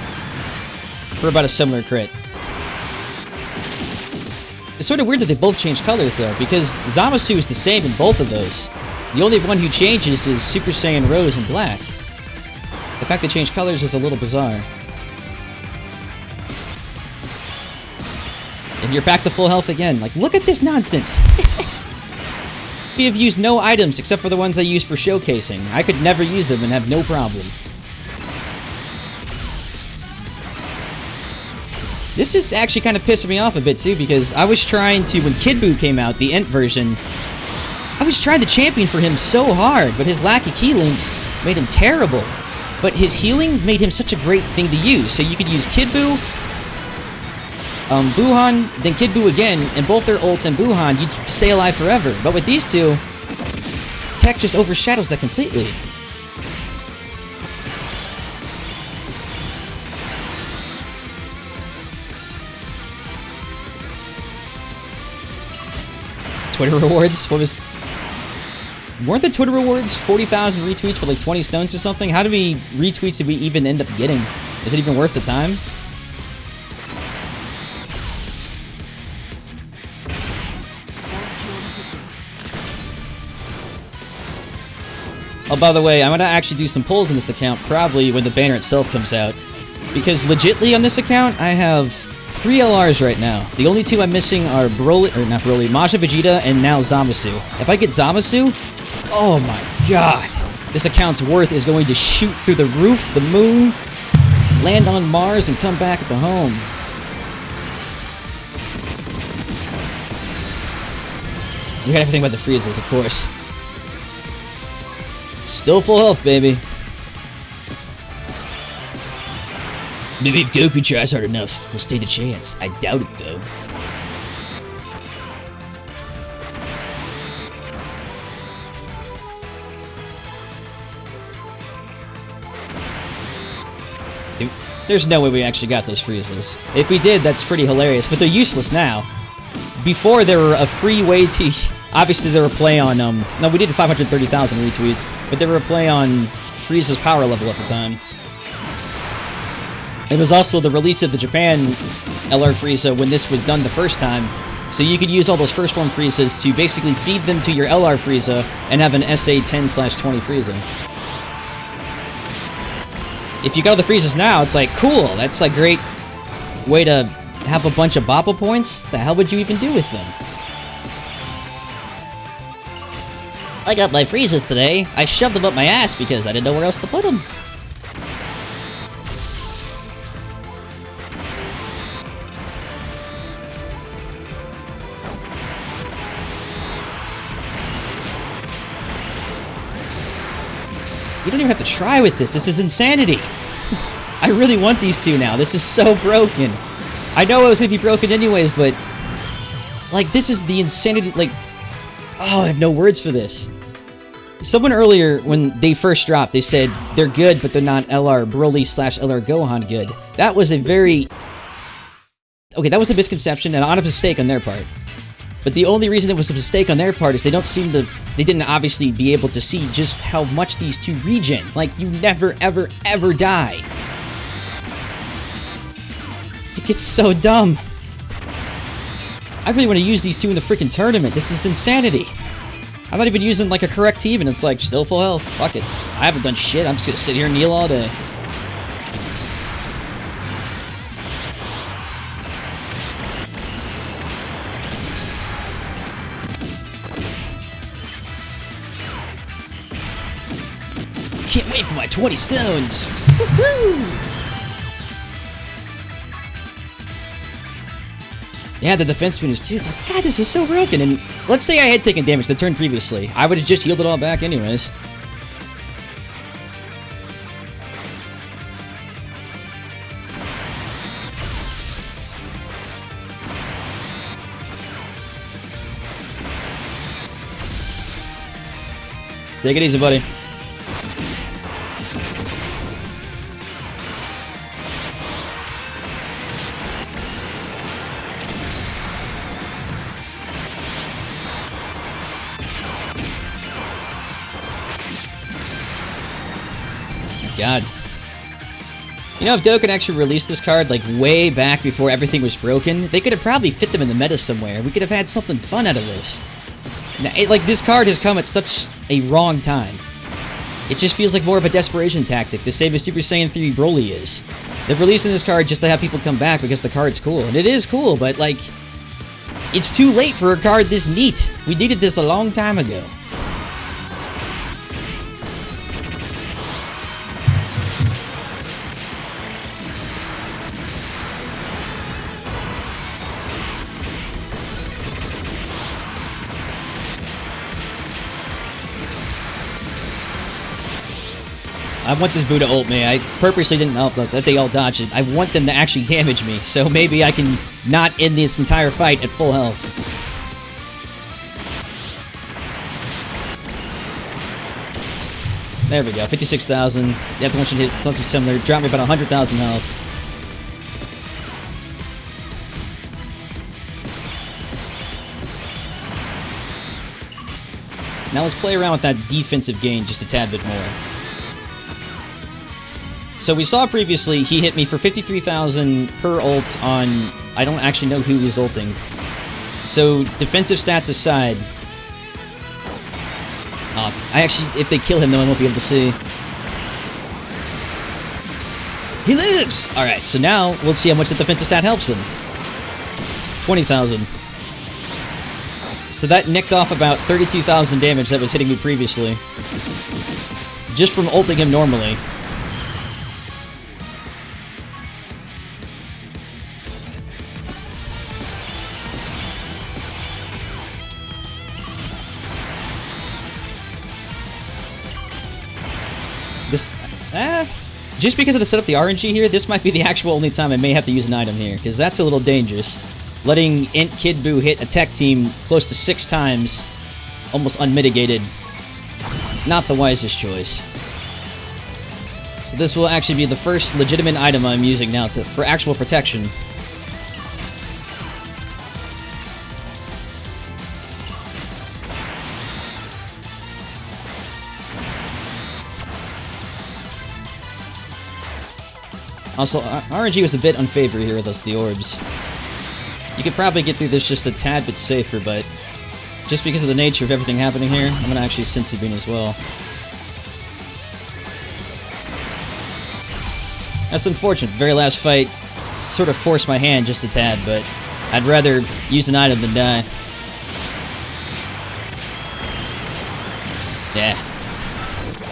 For about a similar crit. It's sort of weird that they both change color, though, because Zamasu is the same in both of those. The only one who changes is Super Saiyan Rose and Black. The fact they change colors is a little bizarre. And you're back to full health again. Like, look at this nonsense! We have used no items except for the ones I use for showcasing. I could never use them and have no problem. This is actually kind of pissing me off a bit too, because I was trying to, when Kid Buu came out, the Ent version, I was trying to champion for him so hard, but his lack of key links made him terrible. But his healing made him such a great thing to use, so you could use Kid Buu, Buhan, then Kid Buu again, and both their ults and Buhan, you'd stay alive forever. But with these two, tech just overshadows that completely. Twitter rewards? What was... Weren't the Twitter rewards 40,000 retweets for like 20 stones or something? How many retweets did we even end up getting? Is it even worth the time? Oh, by the way, I'm gonna actually do some pulls in this account probably when the banner itself comes out. Because legitly on this account, I have 3 LRs right now. The only 2 I'm missing are Broly, or not Broly, Majin Vegeta, and now Zamasu. If I get Zamasu, oh my god. This account's worth is going to shoot through the roof, the moon, land on Mars, and come back at the home. We got everything but the freezes, of course. Still full health, baby. Maybe if Goku tries hard enough, he'll stand a chance. I doubt it, though. There's no way we actually got those freezes. If we did, that's pretty hilarious, but they're useless now. Before, they were a free way to... Obviously, they were a play on, no, we did 530,000 retweets, but they were a play on Frieza's power level at the time. It was also the release of the Japan LR Frieza when this was done the first time, so you could use all those first form Friezas to basically feed them to your LR Frieza and have an SA 10/20 Frieza. If you got the Friezas now, it's like, cool, that's a great way to have a bunch of Bappa points. The hell would you even do with them? I got my Friezas today. I shoved them up my ass because I didn't know where else to put them. You don't even have to try with this. This is insanity. I really want these 2 now. This is so broken. I know it was going to be broken anyways, but... Like, this is the insanity... Like... Oh, I have no words for this. Someone earlier, when they first dropped, they said they're good, but they're not LR Broly/LR Gohan good. That was a very... Okay, that was a misconception and an honest mistake on their part. But the only reason it was a mistake on their part is they don't seem to... They didn't obviously be able to see just how much these 2 regen. Like, you never, ever, ever die. It gets so dumb. I really want to use these 2 in the freaking tournament. This is insanity. I'm not even using, like, a correct team, and it's like, still full health. Fuck it. I haven't done shit. I'm just gonna sit here and kneel all day. Can't wait for my 20 stones! Woohoo! Yeah, the defense bonus too. It's like, God, this is so broken. And let's say I had taken damage the turn previously. I would have just healed it all back anyways. Take it easy, buddy. God. You know, if Dokkan actually released this card, like, way back before everything was broken, they could have probably fit them in the meta somewhere. We could have had something fun out of this. Now, like, this card has come at such a wrong time. It just feels like more of a desperation tactic, the same as Super Saiyan 3 Broly is. They're releasing this card just to have people come back because the card's cool. And it is cool, but, like, it's too late for a card this neat. We needed this a long time ago. I want this Buddha ult me. I purposely didn't let they all dodge it. I want them to actually damage me, so maybe I can not end this entire fight at full health. There we go, 56,000. Yeah, the one should hit something similar. Drop me about 100,000 health. Now let's play around with that defensive gain just a tad bit more. So we saw previously, he hit me for 53,000 per ult on... I don't actually know who he's ulting. So, defensive stats aside... If they kill him, no one won't be able to see. He lives! Alright, so now we'll see how much the defensive stat helps him. 20,000. So that nicked off about 32,000 damage that was hitting me previously. Just from ulting him normally. Just because of the setup, the RNG here, this might be the actual only time I may have to use an item here, because that's a little dangerous. Letting Int Kid Buu hit a tech team close to 6 times, almost unmitigated. Not the wisest choice. So this will actually be the first legitimate item I'm using now for actual protection. Also, RNG was a bit unfavored here with us, the orbs. You could probably get through this just a tad bit safer, but just because of the nature of everything happening here, I'm gonna actually Senzu Bean as well. That's unfortunate. The very last fight sort of forced my hand just a tad, but I'd rather use an item than die. Yeah.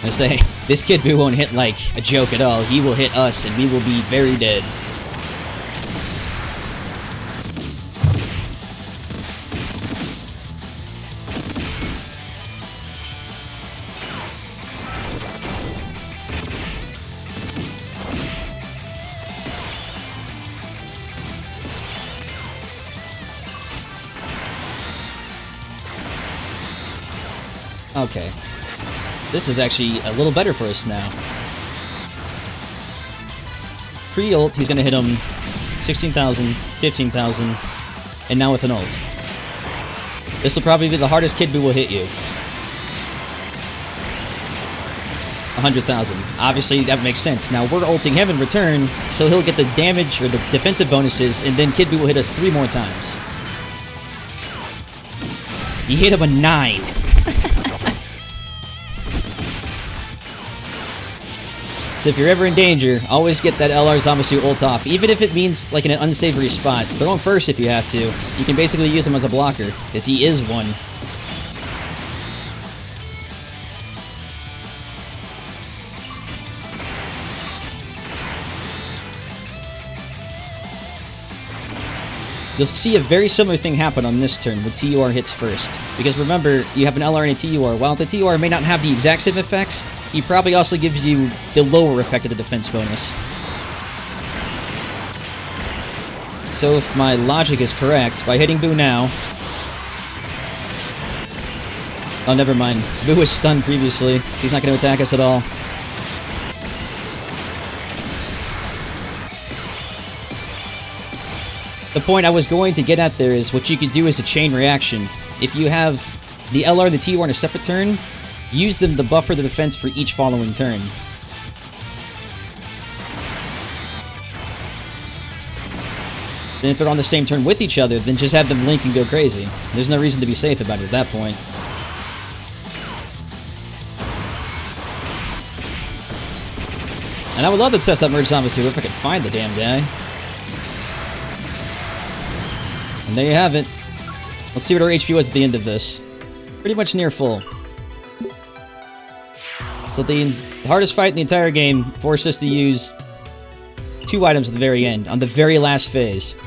I say, this Kid Buu won't hit like a joke at all. He will hit us, and we will be very dead. Okay. This is actually a little better for us now. Pre-ult, he's gonna hit him 16,000, 15,000, and now with an ult. This will probably be the hardest Kid Buu will hit you. 100,000. Obviously, that makes sense. Now, we're ulting him in return, so he'll get the damage or the defensive bonuses, and then Kid Buu will hit us 3 more times. He hit him a 9. So if you're ever in danger, always get that LR Zamasu ult off, even if it means like in an unsavory spot. Throw him first if you have to. You can basically use him as a blocker, because he is one. You'll see a very similar thing happen on this turn when TUR hits first. Because remember, you have an LR and a TUR. While the TUR may not have the exact same effects, he probably also gives you the lower effect of the defense bonus. So if my logic is correct, by hitting Buu now... Oh, never mind. Buu was stunned previously. He's not going to attack us at all. The point I was going to get at there is what you could do is a chain reaction. If you have the LR and the TUR in a separate turn, use them to buffer the defense for each following turn. Then if they're on the same turn with each other, then just have them link and go crazy. There's no reason to be safe about it at that point. And I would love to test that merge Zamasu if I could find the damn guy. And there you have it. Let's see what our HP was at the end of this. Pretty much near full. So the hardest fight in the entire game forced us to use 2 items at the very end, on the very last phase.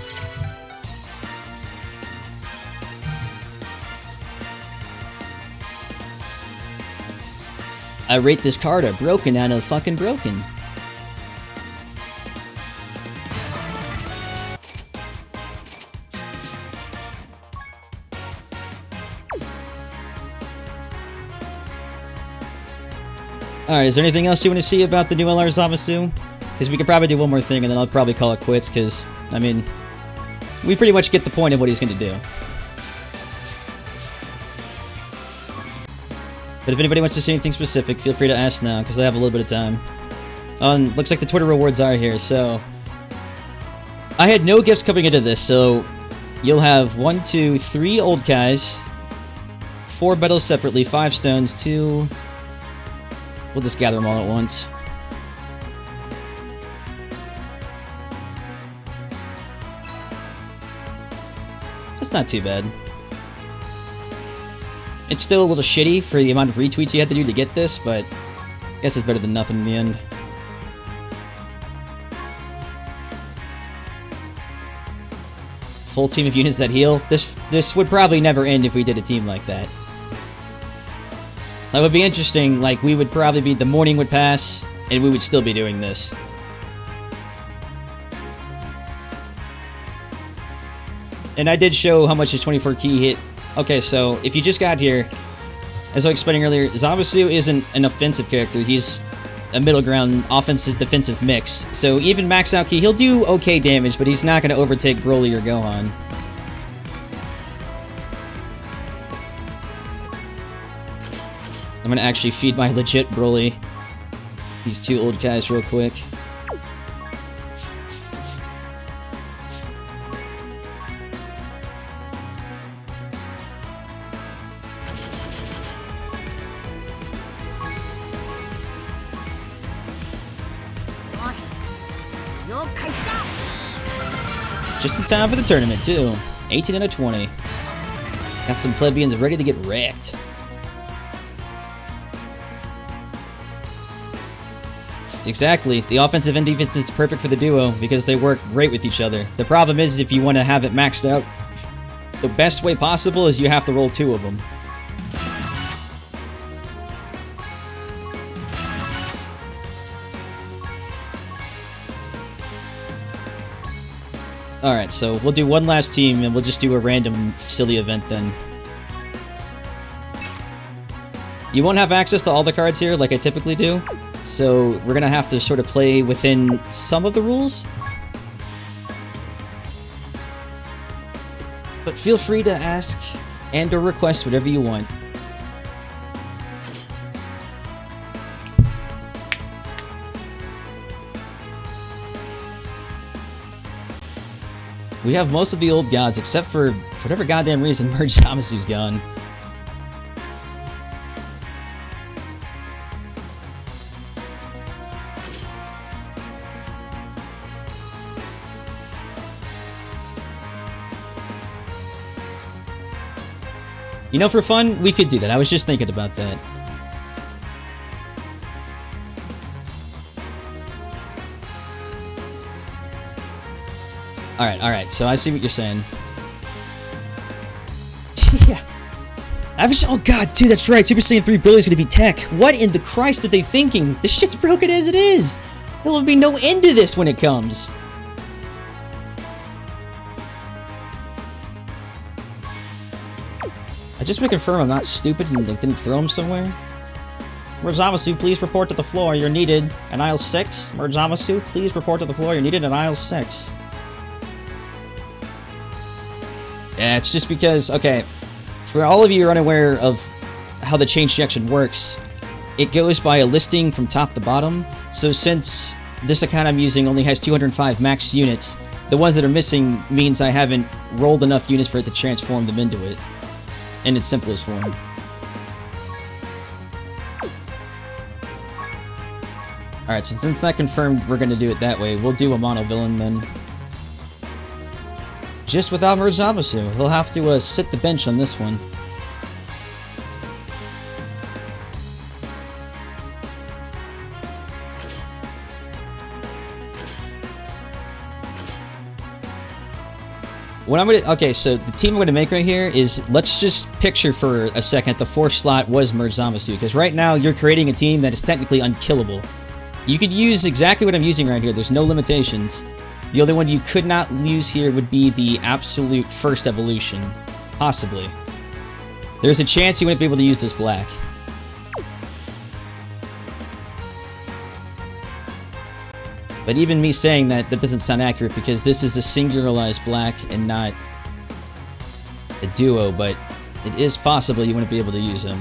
I rate this card a broken out of fucking broken. Alright, is there anything else you want to see about the new LR Zamasu? Because we could probably do one more thing and then I'll probably call it quits, because, I mean, we pretty much get the point of what he's going to do. But if anybody wants to see anything specific, feel free to ask now, because I have a little bit of time. And looks like the Twitter rewards are here, so... I had no gifts coming into this, so... You'll have 1, 2, 3 old guys, 4 metals separately, 5 stones, 2... We'll just gather them all at once. That's not too bad. It's still a little shitty for the amount of retweets you had to do to get this, but I guess it's better than nothing in the end. Full team of units that heal. This would probably never end if we did a team like that. That would be interesting, like, we would probably be... The morning would pass, and we would still be doing this. And I did show how much his 24 key hit. Okay, so, if you just got here, as I was explaining earlier, Zamasu isn't an offensive character, he's a middle ground offensive-defensive mix. So, even max out key, he'll do okay damage, but he's not going to overtake Broly or Gohan. I'm gonna actually feed my legit Broly these 2 old guys real quick. Just in time for the tournament, too. 18 out of 20. Got some plebeians ready to get wrecked. Exactly. The offensive and defense is perfect for the duo because they work great with each other. The problem is if you want to have it maxed out, the best way possible is you have to roll 2 of them. Alright, so we'll do one last team and we'll just do a random silly event then. You won't have access to all the cards here like I typically do, so we're gonna have to sort of play within some of the rules. But feel free to ask and or request whatever you want. We have most of the old gods, except for whatever goddamn reason, Merge Zamasu's gone. You know, for fun, we could do that. I was just thinking about that. Alright, so I see what you're saying. Yeah. Oh god, dude, that's right. Super Saiyan 3 Broly's gonna be tech. What in the Christ are they thinking? This shit's broken as it is. There will be no end to this when it comes. I just want to confirm I'm not stupid and didn't throw him somewhere. Merge Zamasu, please report to the floor. You're needed in aisle 6. Merge Zamasu, please report to the floor. You're needed in aisle 6. Yeah, it's just because, okay, for all of you who are unaware of how the change section works, it goes by a listing from top to bottom. So since this account I'm using only has 205 max units, the ones that are missing means I haven't rolled enough units for it to transform them into it in its simplest form. Alright, so since that confirmed we're gonna do it that way, we'll do a mono villain then. Just without Merge Zamasu. He'll have to sit the bench on this one. What I'm gonna... Okay, so the team I'm gonna make right here is... Let's just picture for a second the 4th slot was Merge Zamasu, because right now you're creating a team that is technically unkillable. You could use exactly what I'm using right here. There's no limitations. The only one you could not use here would be the absolute first evolution. Possibly. There's a chance you wouldn't be able to use this black. But even me saying that, that doesn't sound accurate because this is a singularized black and not a duo, but it is possible you wouldn't be able to use him.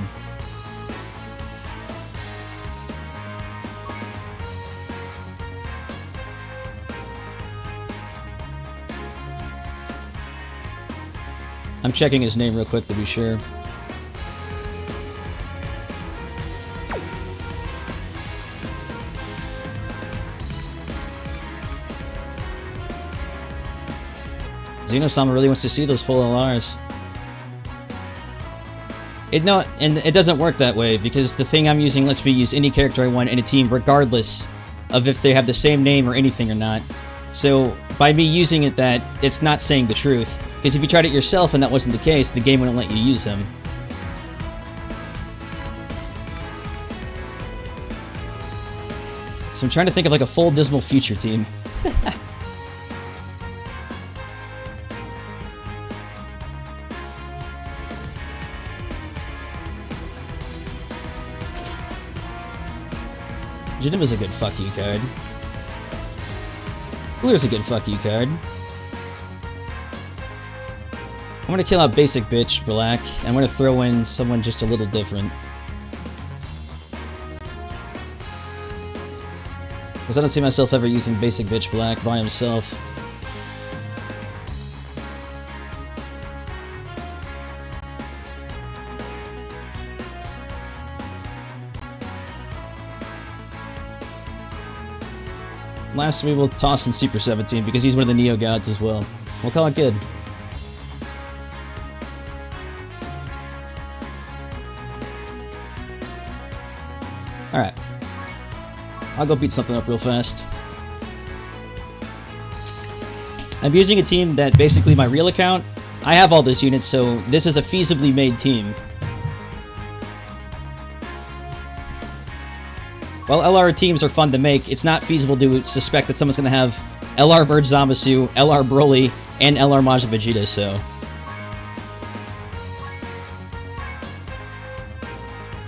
I'm checking his name real quick to be sure. Xeno-sama really wants to see those full LRs. And it doesn't work that way, because the thing I'm using lets me use any character I want in a team regardless of if they have the same name or anything or not. So, by me using it it's not saying the truth. Because if you tried it yourself and that wasn't the case, the game wouldn't let you use him. So I'm trying to think of like a full Dismal Future team. Janemba's a good fuck you card. Cooler's a good fuck you card. I'm gonna kill out Basic Bitch Black. I'm gonna throw in someone just a little different. Because I don't see myself ever using Basic Bitch Black by himself. Last we will toss in Super 17 because he's one of the Neo Gods as well. We'll call it good. Alright. I'll go beat something up real fast. I'm using a team that basically my real account, I have all those units, so this is a feasibly made team. While LR teams are fun to make, it's not feasible to suspect that someone's going to have LR Bird Zamasu, LR Broly, and LR Majin Vegeta, so...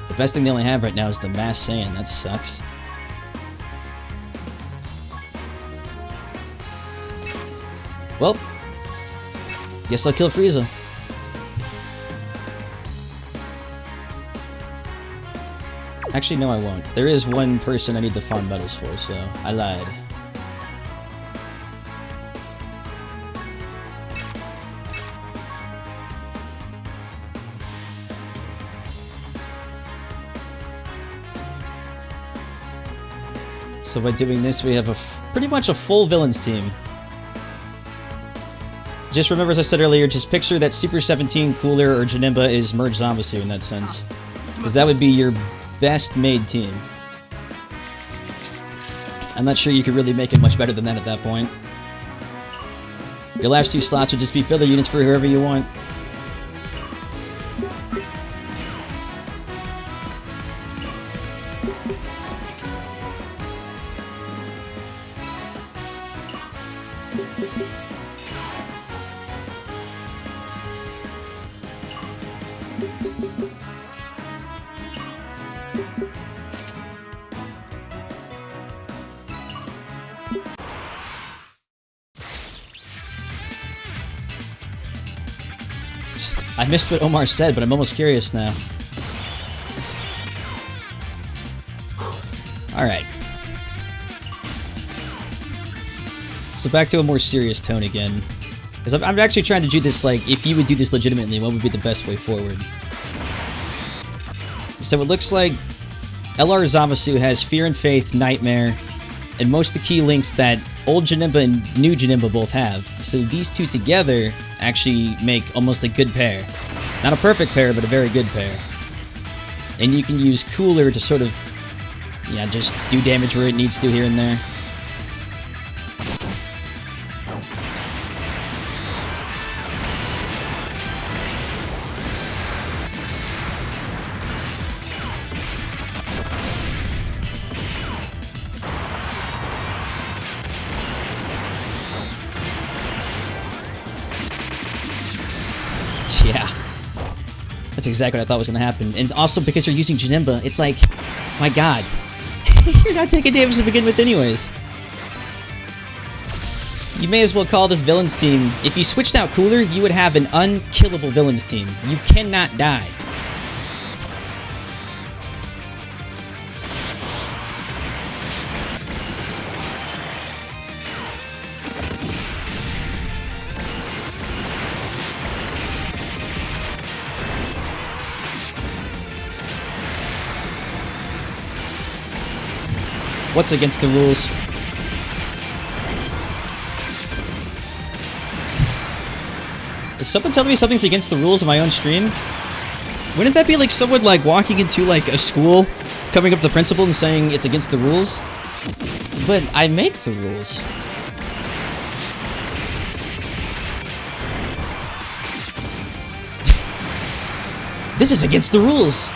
The best thing they only have right now is the Mass Saiyan. That sucks. Well, guess I'll kill Frieza. Actually, no, I won't. There is one person I need to farm medals for, so I lied. So by doing this, we have pretty much a full villains team. Just remember, as I said earlier, just picture that Super 17, Cooler, or Janemba is Merge Zamasu in that sense. Because that would be your best made team. I'm not sure you could really make it much better than that at that point. Your last two slots would just be filler units for whoever you want. I missed what Omar said, but I'm almost curious now. Alright. So back to a more serious tone again. Because I'm actually trying to do this, like, if you would do this legitimately, what would be the best way forward? So it looks like LR Zamasu has Fear and Faith, Nightmare, and most of the key links that old Janemba and new Janemba both have. So these two together actually make almost a good pair. Not a perfect pair, but a very good pair. And you can use Cooler to sort of, yeah, just do damage where it needs to here and there. Yeah. That's exactly what I thought was going to happen. And also, because you're using Janemba, it's like, my god. You're not taking damage to begin with anyways. You may as well call this villains team. If you switched out Cooler, you would have an unkillable villains team. You cannot die. What's against the rules? Is someone telling me something's against the rules of my own stream? Wouldn't that be like someone like walking into like a school, coming up to the principal and saying it's against the rules? But I make the rules. This is against the rules!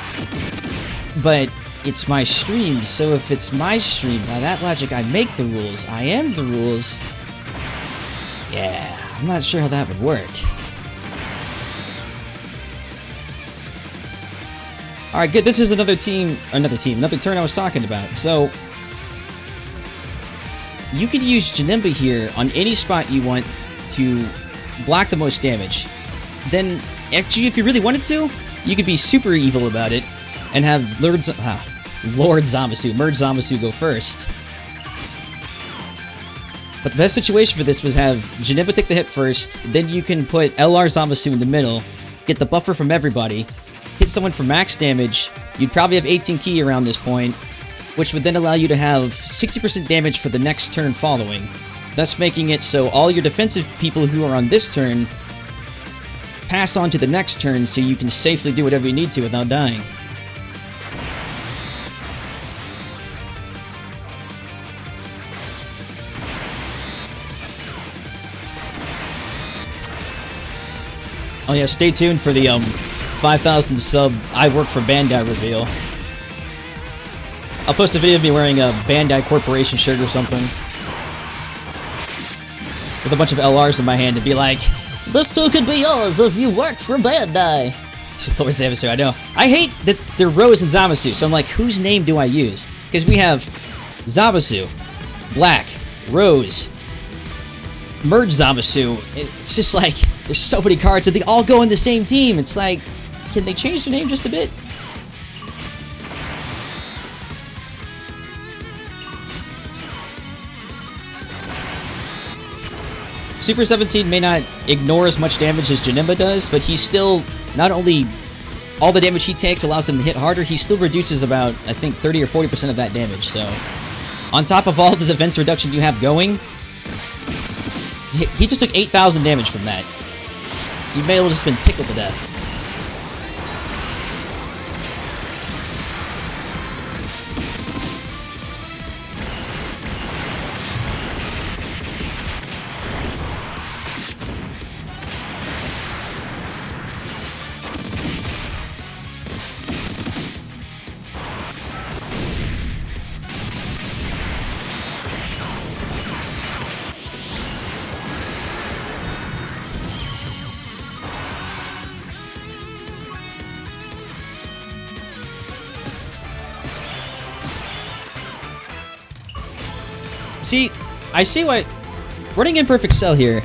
But it's my stream, so if it's my stream, by that logic I make the rules. I am the rules. Yeah, I'm not sure how that would work. Alright, good. This is another turn I was talking about. So, you could use Janemba here on any spot you want to block the most damage. Then, actually, if you really wanted to, you could be super evil about it and have Lord Zamasu, Merge Zamasu go first. But the best situation for this was have Janemba take the hit first, then you can put LR Zamasu in the middle, get the buffer from everybody, hit someone for max damage. You'd probably have 18 ki around this point, which would then allow you to have 60% damage for the next turn following, thus making it so all your defensive people who are on this turn pass on to the next turn so you can safely do whatever you need to without dying. Oh yeah, stay tuned for the 5,000 sub I work for Bandai reveal. I'll post a video of me wearing a Bandai Corporation shirt or something, with a bunch of LRs in my hand, to be like, "This too could be yours if you work for Bandai." Lord Zamasu, I know. I hate that they're Rose and Zamasu, so I'm like, whose name do I use? Because we have Zamasu, Black, Rose, Merge Zamasu. It's just like, there's so many cards and they all go in the same team. It's like, can they change their name just a bit? Super 17 may not ignore as much damage as Janemba does, but he's still, not only all the damage he takes allows him to hit harder, he still reduces about, I think, 30 or 40% of that damage. So, on top of all the defense reduction you have going, he just took 8,000 damage from that. He may have just been tickled to death. See, I see what... Running Imperfect Cell here.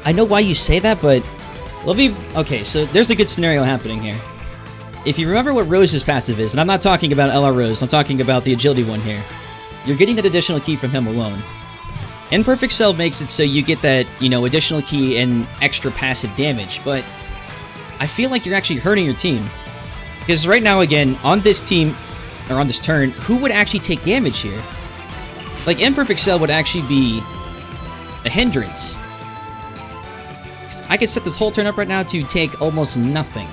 I know why you say that, but... Let me... Okay, so there's a good scenario happening here. If you remember what Rose's passive is, and I'm not talking about LR Rose, I'm talking about the agility one here. You're getting that additional ki from him alone. Imperfect Cell makes it so you get that, you know, additional ki and extra passive damage, but... I feel like you're actually hurting your team. Because right now, again, on this team... or on this turn, who would actually take damage here? Like, Imperfect Cell would actually be a hindrance. I could set this whole turn up right now to take almost nothing.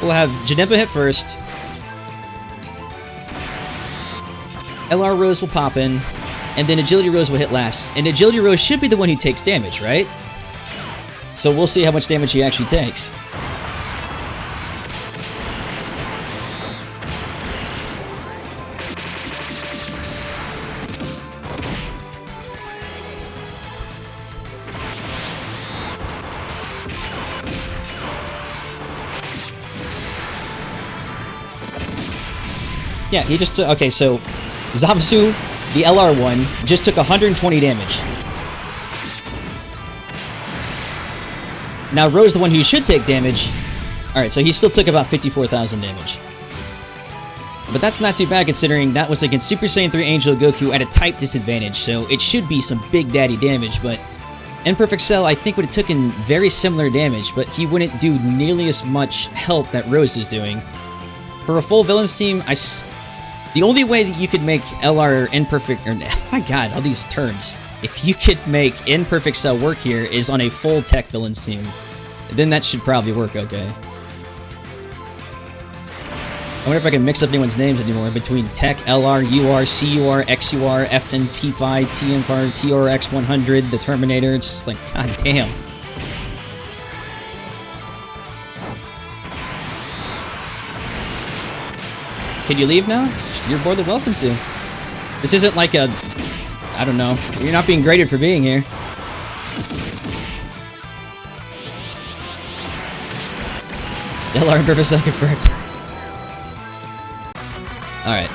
We'll have Janemba hit first. LR Rose will pop in, and then Agility Rose will hit last. And Agility Rose should be the one who takes damage, right? So we'll see how much damage he actually takes. Yeah, he just took... Okay, so Zamasu, the LR one, just took 120 damage. Now Rose, the one who should take damage... Alright, so he still took about 54,000 damage. But that's not too bad considering that was against Super Saiyan 3 Angel Goku at a type disadvantage, so it should be some big daddy damage, but... Imperfect Cell, I think, would have taken very similar damage, but he wouldn't do nearly as much help that Rose is doing. For a full villains team, the only way that you could make LR imperfect, or my god, all these terms. If you could make imperfect cell work here is on a full tech villains team. Then that should probably work okay. I wonder if I can mix up anyone's names anymore between Tech, LR, UR, CUR, XUR, FNP5, TMR, TRX100, the Terminator. It's just like, god damn. Can you leave now? You're more than welcome to. This isn't like a... I don't know. You're not being graded for being here. LR imperfect cell confirmed. Alright.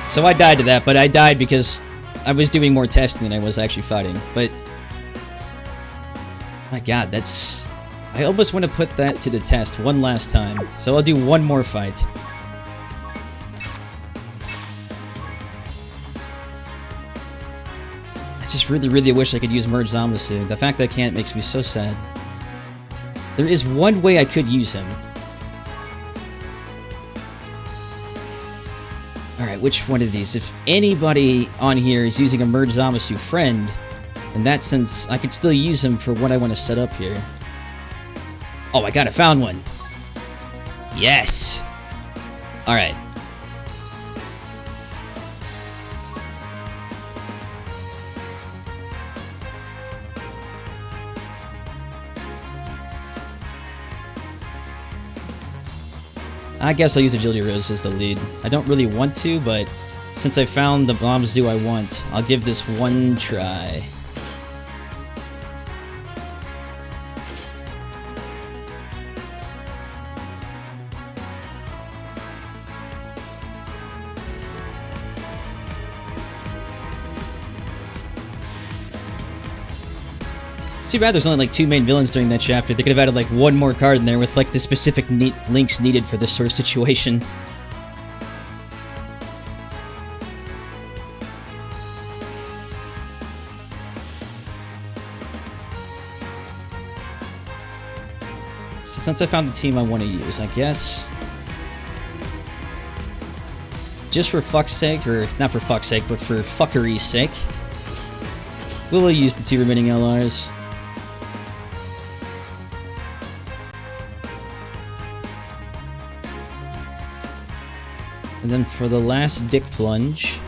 So I died to that, but I died because I was doing more testing than I was actually fighting. But... my god, that's... I almost want to put that to the test one last time. So I'll do one more fight. I just really wish I could use Merge Zamasu. The fact that I can't makes me so sad. There is one way I could use him. Alright, which one of these? If anybody on here is using a Merge Zamasu friend, in that sense, I could still use him for what I want to set up here. Oh my god, I found one! Yes! Alright. I guess I'll use Agility Rose as the lead. I don't really want to, but since I found the Zamasu I want, I'll give this one try. It's too bad there's only like 2 main villains during that chapter. They could have added like one more card in there with like the specific links needed for this sort of situation. So since I found the team I want to use, I guess... just for fuck's sake, or not for fuck's sake, but for fuckery's sake, we'll use the 2 remaining LRs. And then for the last Dick Plunge...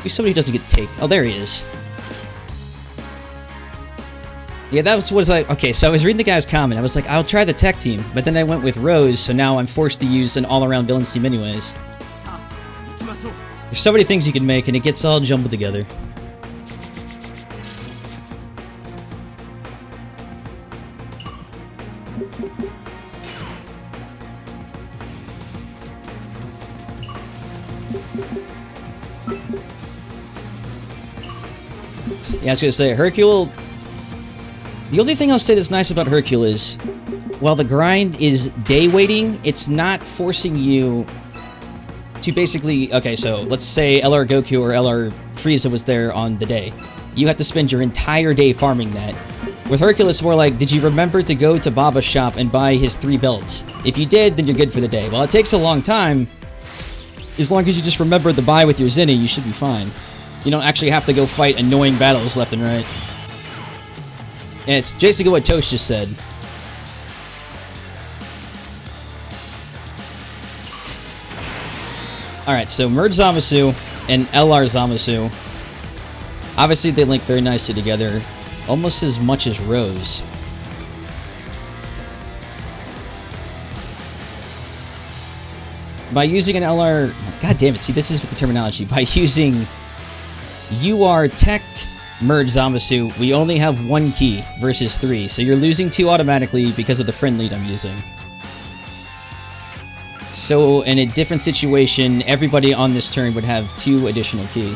who's somebody who doesn't get take? Oh, there he is. Yeah, that was like... okay, so I was reading the guy's comment. I was like, I'll try the tech team. But then I went with Rose, so now I'm forced to use an all-around villains team anyways. There's so many things you can make, and it gets all jumbled together. Yeah, I was gonna say, Hercule... the only thing I'll say that's nice about Hercule is, while the grind is day waiting, it's not forcing you to basically... okay, so let's say LR Goku or LR Frieza was there on the day. You have to spend your entire day farming that. With Hercule, it's more like, did you remember to go to Baba's shop and buy his 3 belts? If you did, then you're good for the day. While it takes a long time, as long as you just remember to buy with your Zinni, you should be fine. You don't actually have to go fight annoying battles left and right. And it's basically what Toast just said. Alright, so Merge Zamasu and LR Zamasu. Obviously, they link very nicely together. Almost as much as Rose. By using an LR... god damn it, see, this is with the terminology. By using UR Tech Merge Zamasu, we only have 1 key versus 3, so you're losing 2 automatically because of the friend lead I'm using. So, in a different situation, everybody on this turn would have 2 additional key.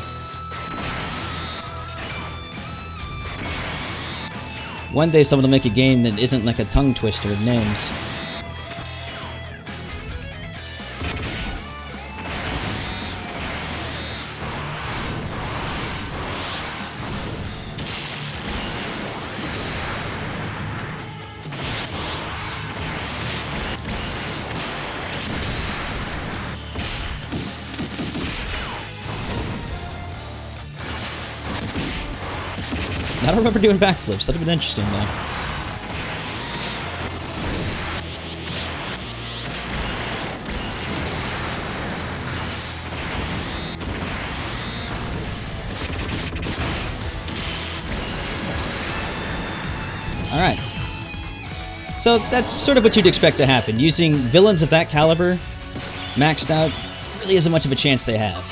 One day someone will make a game that isn't like a tongue twister of names. don't remember doing backflips. That'd have been interesting, though. Alright. So that's sort of what you'd expect to happen. Using villains of that caliber, maxed out, there really isn't much of a chance they have.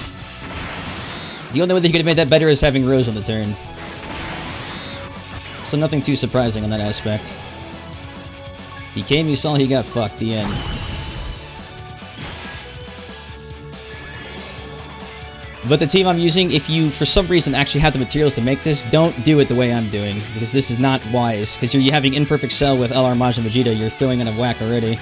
The only way they could have made that better is having Rose on the turn. So nothing too surprising on that aspect. He came, you saw, he got fucked, the end. But the team I'm using, if you, for some reason, actually have the materials to make this, don't do it the way I'm doing, because this is not wise. Because you're having Imperfect Cell with LR Majin Vegeta, you're throwing in a whack already.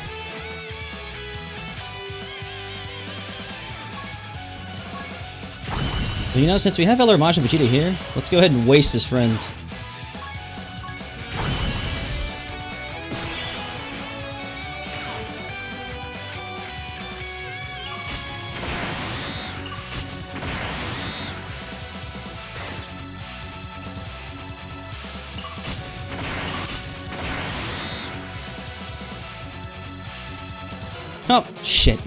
But you know, since we have LR Majin Vegeta here, let's go ahead and waste his friends. Oh, shit.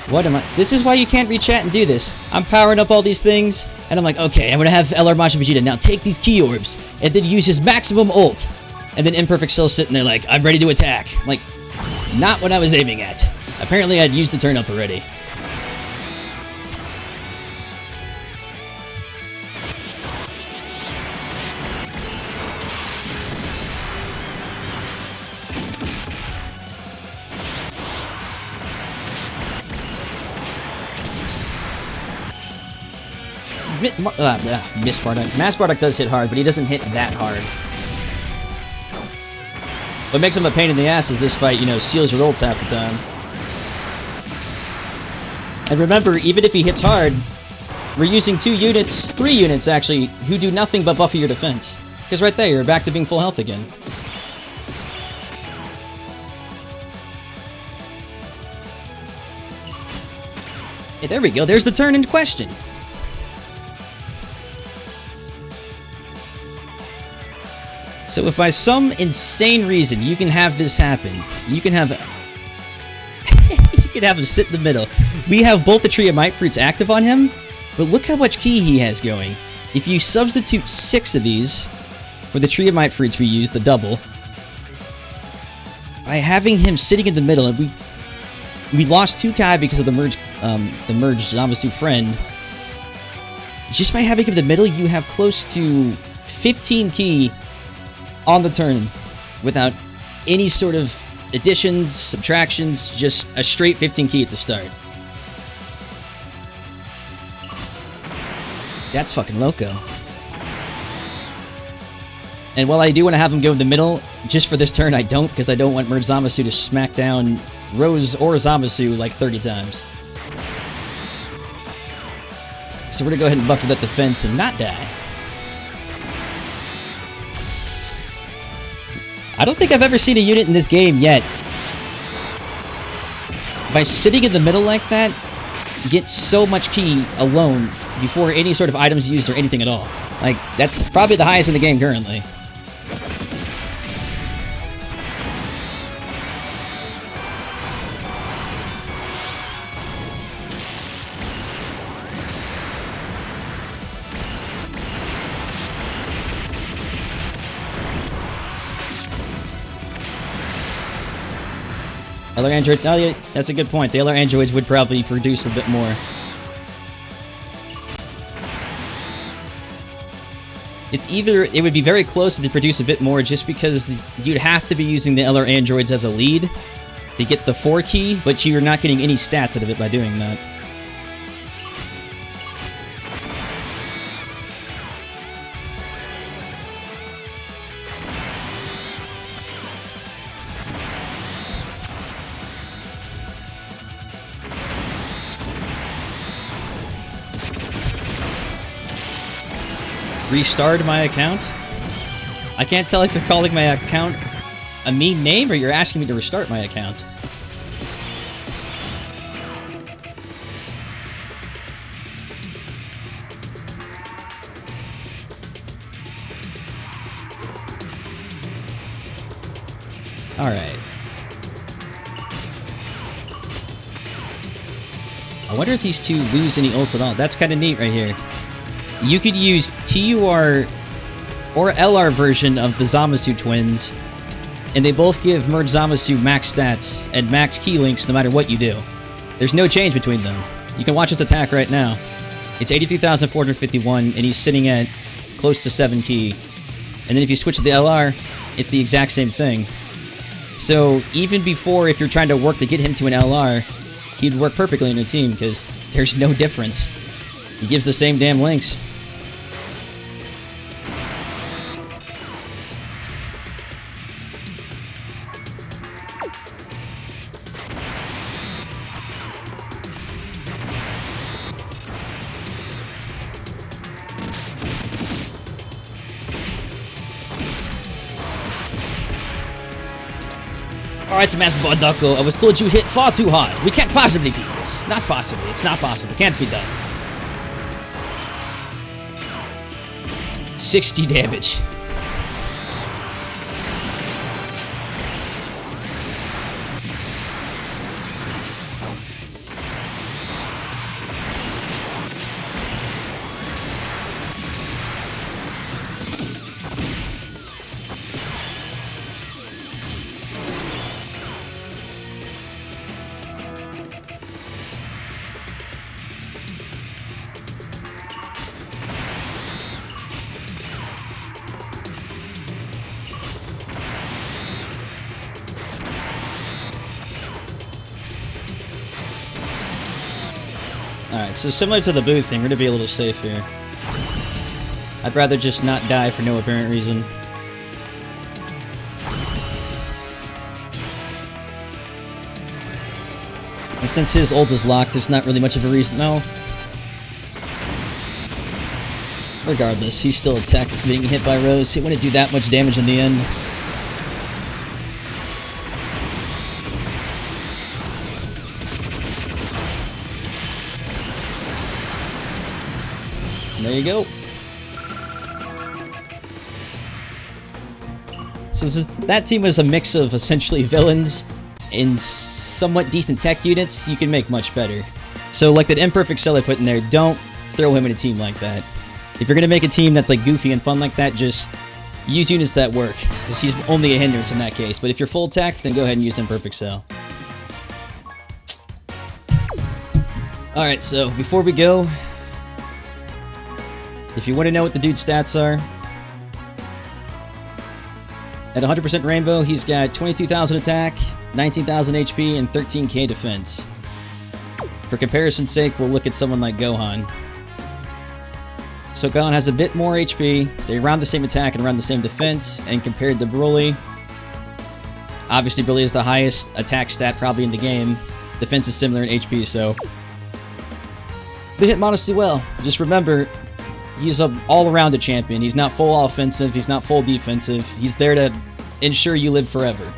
What am I? This is why you can't re-chat and do this. I'm powering up all these things, and I'm like, okay, I'm gonna have LR Majin Vegeta now take these key orbs, and then use his maximum ult. And then Imperfect Cell sitting there like, I'm ready to attack. Like, not what I was aiming at. Apparently I'd used the turn up already. Miss Bardock. Mass Bardock does hit hard, but he doesn't hit that hard. What makes him a pain in the ass is this fight, you know, seals your ults half the time. And remember, even if he hits hard, we're using 2 units, 3 units actually, who do nothing but buffer your defense. Because right there, you're back to being full health again. Hey, there we go, there's the turn in question. So if by some insane reason you can have this happen, you can have you can have him sit in the middle. We have both the Tree of Might Fruits active on him, but look how much ki he has going. If you substitute 6 of these for the Tree of Might Fruits we use, the double, by having him sitting in the middle, and we lost 2 Kai because of the merge Zamasu friend. Just by having him in the middle, you have close to 15 ki on the turn without any sort of additions, subtractions, just a straight 15 ki at the start. That's fucking loco. And while I do want to have him go in the middle, just for this turn I don't, because I don't want Merge Zamasu to smack down Rose or Zamasu like 30 times. So we're gonna go ahead and buffer that defense and not die. I don't think I've ever seen a unit in this game yet, by sitting in the middle like that, get so much ki alone before any sort of items used or anything at all. Like, that's probably the highest in the game currently. LR Android, oh yeah, that's a good point. The LR Androids would probably produce a bit more. It's either, it would be very close to produce a bit more just because you'd have to be using the LR Androids as a lead to get the 4 ki, but you're not getting any stats out of it by doing that. Restart my account? I can't tell if you're calling my account a mean name or you're asking me to restart my account. Alright. I wonder if these two lose any ults at all. That's kind of neat right here. You could use TUR or LR version of the Zamasu twins, and they both give Merge Zamasu max stats and max key links no matter what you do. There's no change between them. You can watch this attack right now. It's 83,451, and he's sitting at close to 7 key. And then if you switch to the LR, it's the exact same thing. So even before, if you're trying to work to get him to an LR, he'd work perfectly in a team, because there's no difference. He gives the same damn links. Alright, Master Dokkan, I was told you hit far too hard. We can't possibly beat this. Not possibly. It's not possible. Can't be done. 60 damage. Alright, so similar to the booth thing, we're gonna be a little safe here. I'd rather just not die for no apparent reason. And since his ult is locked, there's not really much of a reason. No. Regardless, he's still attacked, getting hit by Rose. He wouldn't do that much damage in the end. There you go. So that team was a mix of essentially villains and somewhat decent tech units. You can make much better. So like that imperfect cell I put in there, don't throw him in a team like that. If you're gonna make a team that's like goofy and fun like that, just use units that work, because he's only a hindrance in that case. But if you're full tech, then go ahead and use imperfect cell. Alright, so before we go, if you want to know what the dude's stats are, at 100% Rainbow, he's got 22,000 attack, 19,000 HP, and 13k defense. For comparison's sake, we'll look at someone like Gohan. So Gohan has a bit more HP, they around the same attack and around the same defense, and compared to Broly, obviously Broly is the highest attack stat probably in the game. Defense is similar in HP, so they hit modestly well. Just remember, he's an all-around champion. He's not full offensive, he's not full defensive. He's there to ensure you live forever.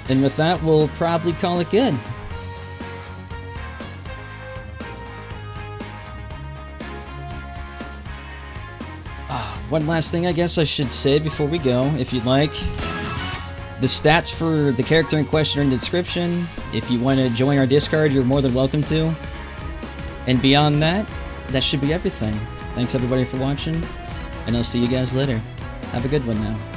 And with that, we'll probably call it good. One last thing I guess I should say before we go, if you'd like. The stats for the character in question are in the description. If you want to join our Discord, you're more than welcome to. And beyond that, that should be everything. Thanks everybody for watching, and I'll see you guys later. Have a good one now.